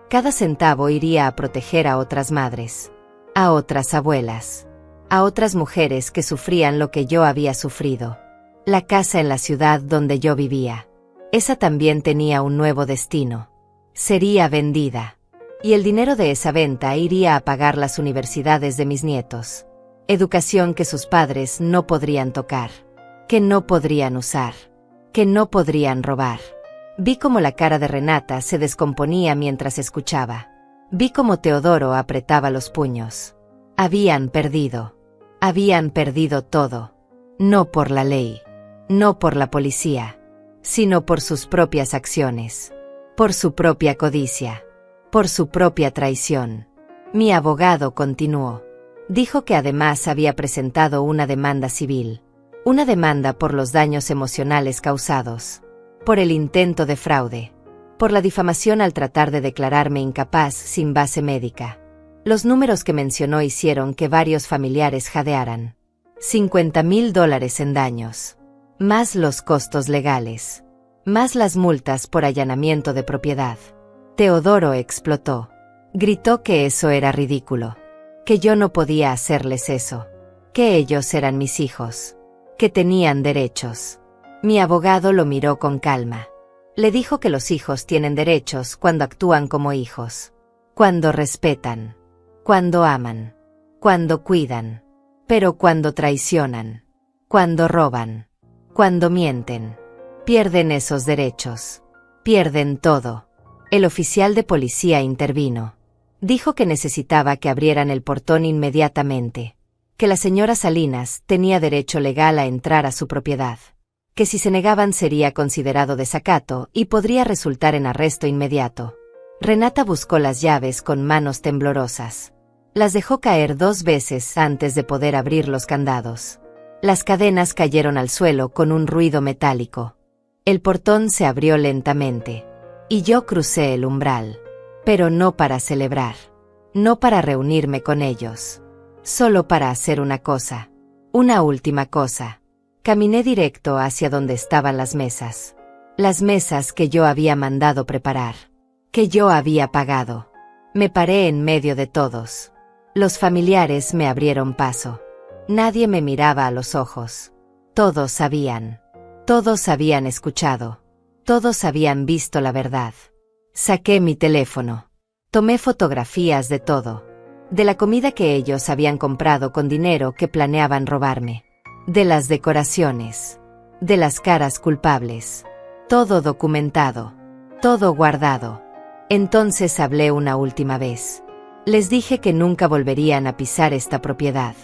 Cada centavo iría a proteger a otras madres. A otras abuelas. A otras mujeres que sufrían lo que yo había sufrido. La casa en la ciudad donde yo vivía. Esa también tenía un nuevo destino. Sería vendida. Y el dinero de esa venta iría a pagar las universidades de mis nietos. Educación que sus padres no podrían tocar. Que no podrían usar. Que no podrían robar. Vi cómo la cara de Renata se descomponía mientras escuchaba. Vi cómo Teodoro apretaba los puños. Habían perdido. Habían perdido todo. No por la ley. No por la policía. Sino por sus propias acciones. Por su propia codicia. Por su propia traición. Mi abogado continuó. Dijo que además había presentado una demanda civil. Una demanda por los daños emocionales causados. Por el intento de fraude. Por la difamación al tratar de declararme incapaz sin base médica. Los números que mencionó hicieron que varios familiares jadearan. $50,000 en daños. Más los costos legales. Más las multas por allanamiento de propiedad. Teodoro explotó. Gritó que eso era ridículo. Que yo no podía hacerles eso. Que ellos eran mis hijos. Que tenían derechos. Mi abogado lo miró con calma. Le dijo que los hijos tienen derechos cuando actúan como hijos. Cuando respetan. Cuando aman. Cuando cuidan. Pero cuando traicionan. Cuando roban. Cuando mienten. Pierden esos derechos. Pierden todo. El oficial de policía intervino. Dijo que necesitaba que abrieran el portón inmediatamente. Que la señora Salinas tenía derecho legal a entrar a su propiedad. Que si se negaban sería considerado desacato y podría resultar en arresto inmediato. Renata buscó las llaves con manos temblorosas. Las dejó caer 2 veces antes de poder abrir los candados. Las cadenas cayeron al suelo con un ruido metálico. El portón se abrió lentamente. Y yo crucé el umbral. Pero no para celebrar. No para reunirme con ellos. Solo para hacer una cosa. Una última cosa. Caminé directo hacia donde estaban las mesas. Las mesas que yo había mandado preparar. Que yo había pagado. Me paré en medio de todos. Los familiares me abrieron paso. Nadie me miraba a los ojos. Todos sabían. Todos habían escuchado. Todos habían visto la verdad. Saqué mi teléfono. Tomé fotografías de todo. De la comida que ellos habían comprado con dinero que planeaban robarme. De las decoraciones. De las caras culpables. Todo documentado. Todo guardado. Entonces hablé una última vez. Les dije que nunca volverían a pisar esta propiedad.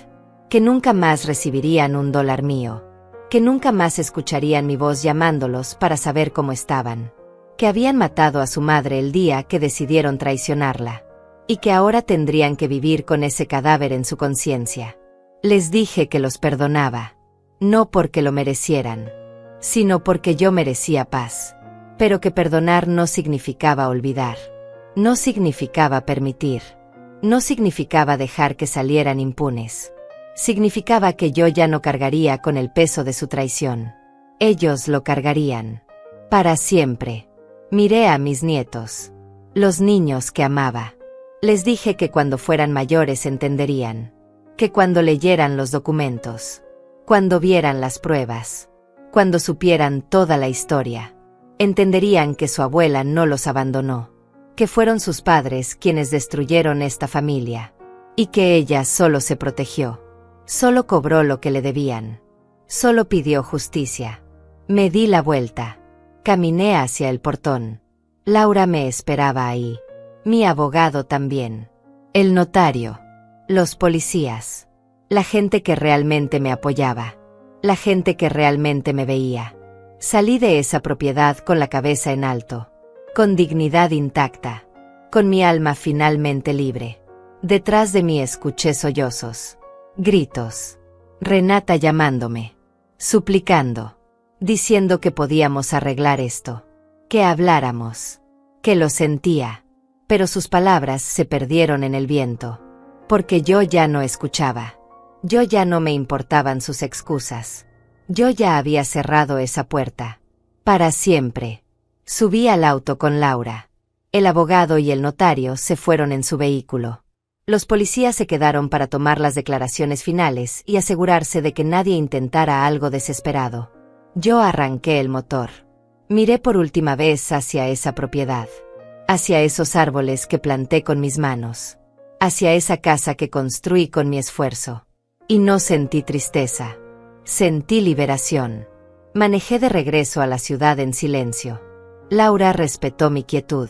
Que nunca más recibirían $1 mío. Que nunca más escucharían mi voz llamándolos para saber cómo estaban. Que habían matado a su madre el día que decidieron traicionarla. y que ahora tendrían que vivir con ese cadáver en su conciencia. Les dije que los perdonaba, no porque lo merecieran, sino porque yo merecía paz, pero que perdonar no significaba olvidar, no significaba permitir, no significaba dejar que salieran impunes. Significaba que yo ya no cargaría con el peso de su traición. Ellos lo cargarían. Para siempre. Miré a mis nietos. Los niños que amaba. Les dije que cuando fueran mayores entenderían. Que cuando leyeran los documentos. Cuando vieran las pruebas. Cuando supieran toda la historia. Entenderían que su abuela no los abandonó. Que fueron sus padres quienes destruyeron esta familia. Y que ella solo se protegió. Solo cobró lo que le debían. Solo pidió justicia. Me di la vuelta. Caminé hacia el portón. Laura me esperaba ahí. Mi abogado también. El notario. Los policías. La gente que realmente me apoyaba. La gente que realmente me veía. Salí de esa propiedad con la cabeza en alto. Con dignidad intacta. Con mi alma finalmente libre. Detrás de mí escuché sollozos. Gritos. Renata llamándome. Suplicando. Diciendo que podíamos arreglar esto. Que habláramos. Que lo sentía. Pero sus palabras se perdieron en el viento. Porque yo ya no escuchaba. Yo ya no me importaban sus excusas. Yo ya había cerrado esa puerta. Para siempre. Subí al auto con Laura. El abogado y el notario se fueron en su vehículo. Los policías se quedaron para tomar las declaraciones finales y asegurarse de que nadie intentara algo desesperado. Yo arranqué el motor. Miré por última vez hacia esa propiedad. Hacia esos árboles que planté con mis manos. Hacia esa casa que construí con mi esfuerzo. Y no sentí tristeza. Sentí liberación. Manejé de regreso a la ciudad en silencio. Laura respetó mi quietud.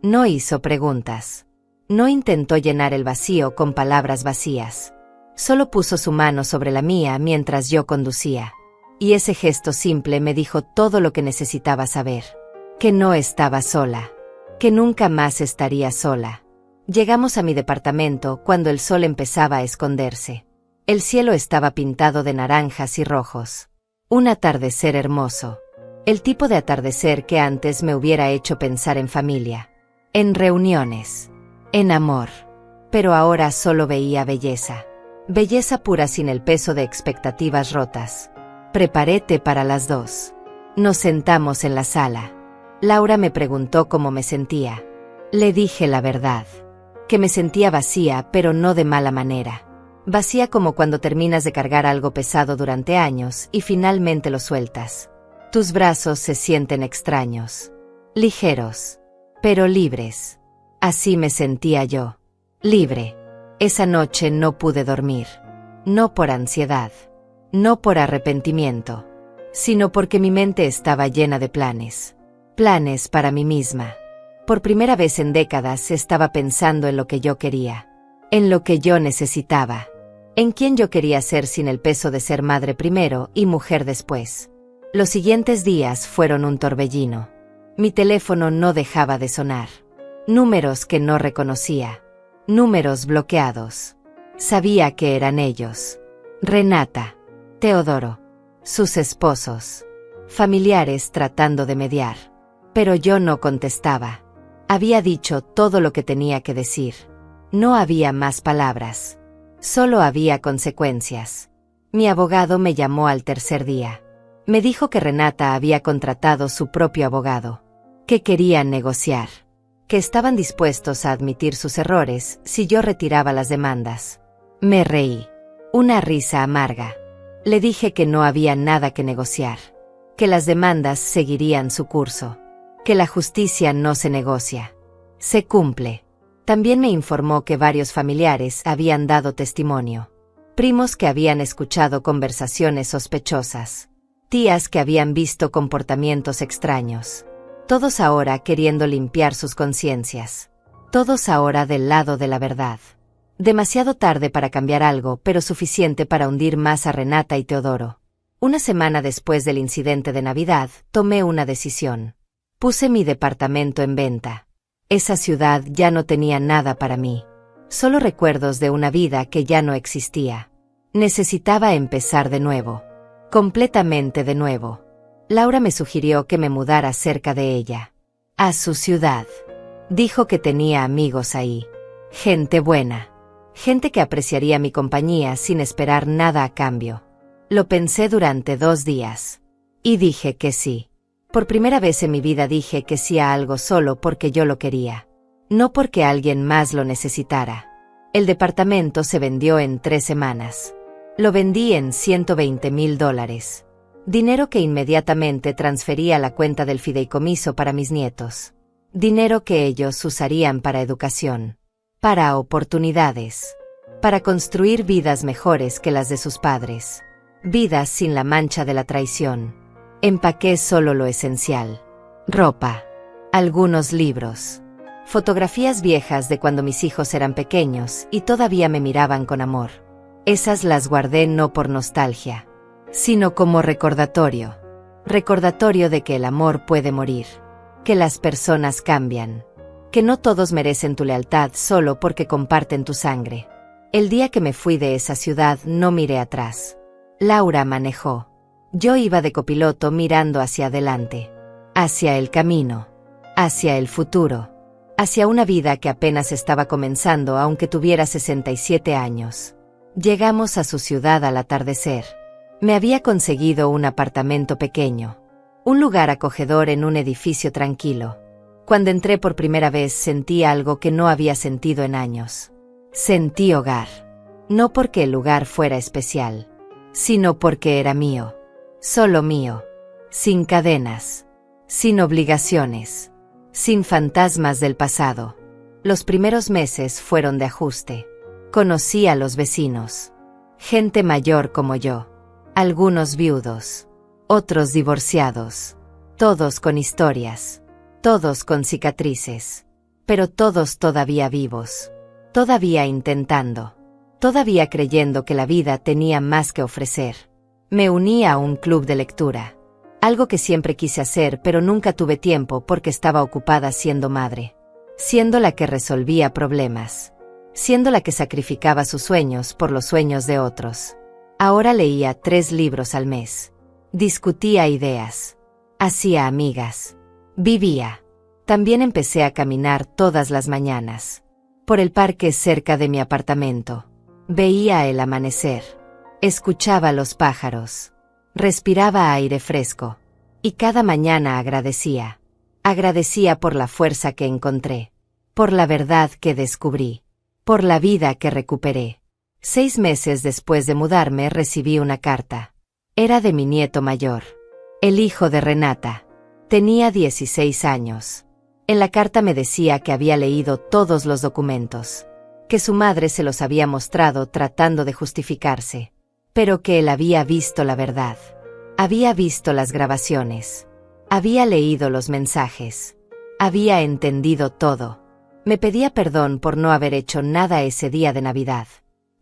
No hizo preguntas. No intentó llenar el vacío con palabras vacías. Solo puso su mano sobre la mía mientras yo conducía. Y ese gesto simple me dijo todo lo que necesitaba saber. Que no estaba sola. Que nunca más estaría sola. Llegamos a mi departamento cuando el sol empezaba a esconderse. El cielo estaba pintado de naranjas y rojos. Un atardecer hermoso. El tipo de atardecer que antes me hubiera hecho pensar en familia. En reuniones. En amor. Pero ahora solo veía belleza. Belleza pura sin el peso de expectativas rotas. Preparé té para las 2. Nos sentamos en la sala. Laura me preguntó cómo me sentía. Le dije la verdad. Que me sentía vacía, pero no de mala manera. Vacía como cuando terminas de cargar algo pesado durante años y finalmente lo sueltas. Tus brazos se sienten extraños. Ligeros. Pero libres. Así me sentía yo. Libre. Esa noche no pude dormir. No por ansiedad. No por arrepentimiento. Sino porque mi mente estaba llena de planes. Planes para mí misma. Por primera vez en décadas estaba pensando en lo que yo quería. En lo que yo necesitaba. En quién yo quería ser sin el peso de ser madre primero y mujer después. Los siguientes días fueron un torbellino. Mi teléfono no dejaba de sonar. Números que no reconocía. Números bloqueados. Sabía que eran ellos. Renata. Teodoro. Sus esposos. Familiares tratando de mediar. Pero yo no contestaba. Había dicho todo lo que tenía que decir. No había más palabras. Solo había consecuencias. Mi abogado me llamó al tercer día. Me dijo que Renata había contratado su propio abogado. Que querían negociar. Que estaban dispuestos a admitir sus errores si yo retiraba las demandas. Me reí. Una risa amarga. Le dije que no había nada que negociar. Que las demandas seguirían su curso. Que la justicia no se negocia. Se cumple. También me informó que varios familiares habían dado testimonio. Primos que habían escuchado conversaciones sospechosas. Tías que habían visto comportamientos extraños. Todos ahora queriendo limpiar sus conciencias. Todos ahora del lado de la verdad. Demasiado tarde para cambiar algo, pero suficiente para hundir más a Renata y Teodoro. Una semana después del incidente de Navidad, tomé una decisión. Puse mi departamento en venta. Esa ciudad ya no tenía nada para mí. Solo recuerdos de una vida que ya no existía. Necesitaba empezar de nuevo. Completamente de nuevo. Laura me sugirió que me mudara cerca de ella. A su ciudad. Dijo que tenía amigos ahí. Gente buena. Gente que apreciaría mi compañía sin esperar nada a cambio. Lo pensé durante 2 días. Y dije que sí. Por primera vez en mi vida dije que sí a algo solo porque yo lo quería. No porque alguien más lo necesitara. El departamento se vendió en 3 semanas. Lo vendí en $120,000. Dinero que inmediatamente transferí a la cuenta del fideicomiso para mis nietos. Dinero que ellos usarían para educación. Para oportunidades. Para construir vidas mejores que las de sus padres. Vidas sin la mancha de la traición. Empaqué solo lo esencial. Ropa. Algunos libros. Fotografías viejas de cuando mis hijos eran pequeños y todavía me miraban con amor. Esas las guardé no por nostalgia, sino como recordatorio. Recordatorio de que el amor puede morir. Que las personas cambian. Que no todos merecen tu lealtad solo porque comparten tu sangre. El día que me fui de esa ciudad no miré atrás. Laura manejó. Yo iba de copiloto mirando hacia adelante. Hacia el camino. Hacia el futuro. Hacia una vida que apenas estaba comenzando aunque tuviera 67 años. Llegamos a su ciudad al atardecer. Me había conseguido un apartamento pequeño. Un lugar acogedor en un edificio tranquilo. Cuando entré por primera vez sentí algo que no había sentido en años. Sentí hogar. No porque el lugar fuera especial, sino porque era mío. Solo mío. Sin cadenas. Sin obligaciones. Sin fantasmas del pasado. Los primeros meses fueron de ajuste. Conocí a los vecinos. Gente mayor como yo. Algunos viudos. Otros divorciados. Todos con historias. Todos con cicatrices. Pero todos todavía vivos. Todavía intentando. Todavía creyendo que la vida tenía más que ofrecer. Me uní a un club de lectura. Algo que siempre quise hacer pero nunca tuve tiempo porque estaba ocupada siendo madre. Siendo la que resolvía problemas. Siendo la que sacrificaba sus sueños por los sueños de otros. Ahora leía 3 libros al mes. Discutía ideas. Hacía amigas. Vivía. También empecé a caminar todas las mañanas. Por el parque cerca de mi apartamento. Veía el amanecer. Escuchaba los pájaros. Respiraba aire fresco. Y cada mañana agradecía. Agradecía por la fuerza que encontré. Por la verdad que descubrí. Por la vida que recuperé. 6 meses después de mudarme recibí una carta. Era de mi nieto mayor. El hijo de Renata. Tenía 16 años. En la carta me decía que había leído todos los documentos. Que su madre se los había mostrado tratando de justificarse. Pero que él había visto la verdad. Había visto las grabaciones. Había leído los mensajes. Había entendido todo. Me pedía perdón por no haber hecho nada ese día de Navidad.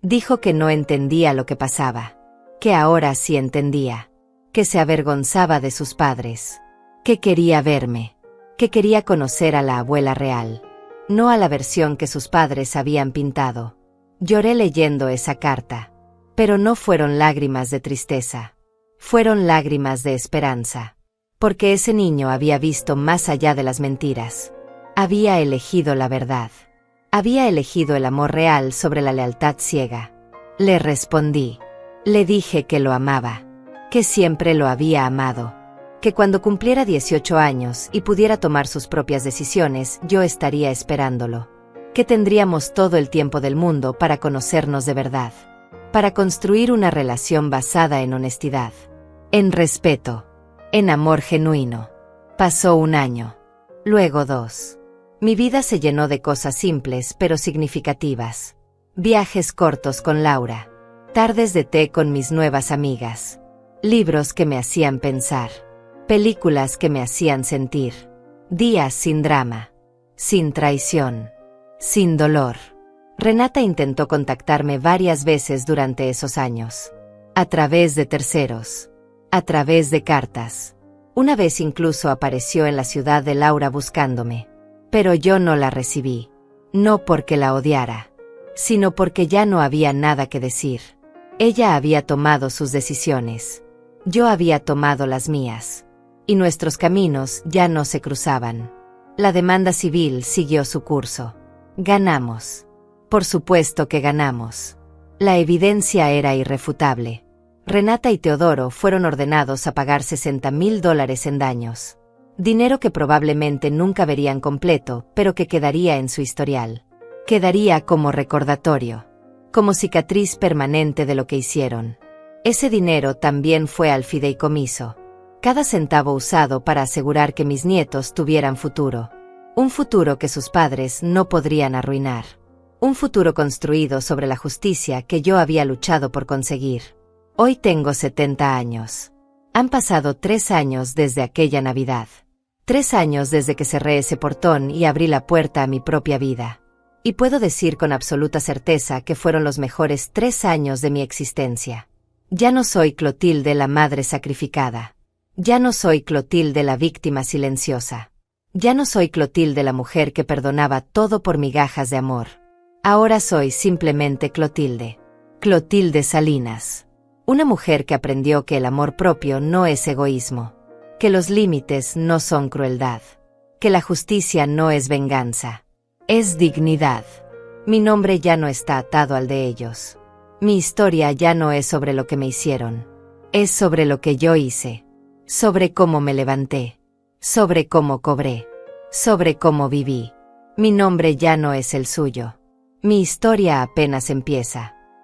Dijo que no entendía lo que pasaba. Que ahora sí entendía. Que se avergonzaba de sus padres. Que quería verme. Que quería conocer a la abuela real. No a la versión que sus padres habían pintado. Lloré leyendo esa carta. Pero no fueron lágrimas de tristeza. Fueron lágrimas de esperanza. Porque ese niño había visto más allá de las mentiras. Había elegido la verdad. Había elegido el amor real sobre la lealtad ciega. Le respondí. Le dije que lo amaba. Que siempre lo había amado. Que cuando cumpliera 18 años y pudiera tomar sus propias decisiones, yo estaría esperándolo. Que tendríamos todo el tiempo del mundo para conocernos de verdad. Para construir una relación basada en honestidad. En respeto. En amor genuino. Pasó 1 año. Luego 2. Mi vida se llenó de cosas simples pero significativas. Viajes cortos con Laura. Tardes de té con mis nuevas amigas. Libros que me hacían pensar. Películas que me hacían sentir. Días sin drama. Sin traición. Sin dolor. Renata intentó contactarme varias veces durante esos años. A través de terceros. A través de cartas. Una vez incluso apareció en la ciudad de Laura buscándome. Pero yo no la recibí. No porque la odiara, sino porque ya no había nada que decir. Ella había tomado sus decisiones. Yo había tomado las mías. Y nuestros caminos ya no se cruzaban. La demanda civil siguió su curso. Ganamos. Por supuesto que ganamos. La evidencia era irrefutable. Renata y Teodoro fueron ordenados a pagar $60,000 en daños. Dinero que probablemente nunca verían completo, pero que quedaría en su historial. Quedaría como recordatorio. Como cicatriz permanente de lo que hicieron. Ese dinero también fue al fideicomiso. Cada centavo usado para asegurar que mis nietos tuvieran futuro. Un futuro que sus padres no podrían arruinar. Un futuro construido sobre la justicia que yo había luchado por conseguir. Hoy tengo 70 años. Han pasado 3 años desde aquella Navidad. 3 años desde que cerré ese portón y abrí la puerta a mi propia vida. Y puedo decir con absoluta certeza que fueron los mejores 3 años de mi existencia. Ya no soy Clotilde la madre sacrificada. Ya no soy Clotilde la víctima silenciosa. Ya no soy Clotilde la mujer que perdonaba todo por migajas de amor. Ahora soy simplemente Clotilde. Clotilde Salinas. Una mujer que aprendió que el amor propio no es egoísmo. Que los límites no son crueldad. Que la justicia no es venganza. Es dignidad. Mi nombre ya no está atado al de ellos. Mi historia ya no es sobre lo que me hicieron. Es sobre lo que yo hice. Sobre cómo me levanté. Sobre cómo cobré. Sobre cómo viví. Mi nombre ya no es el suyo. Mi historia apenas empieza.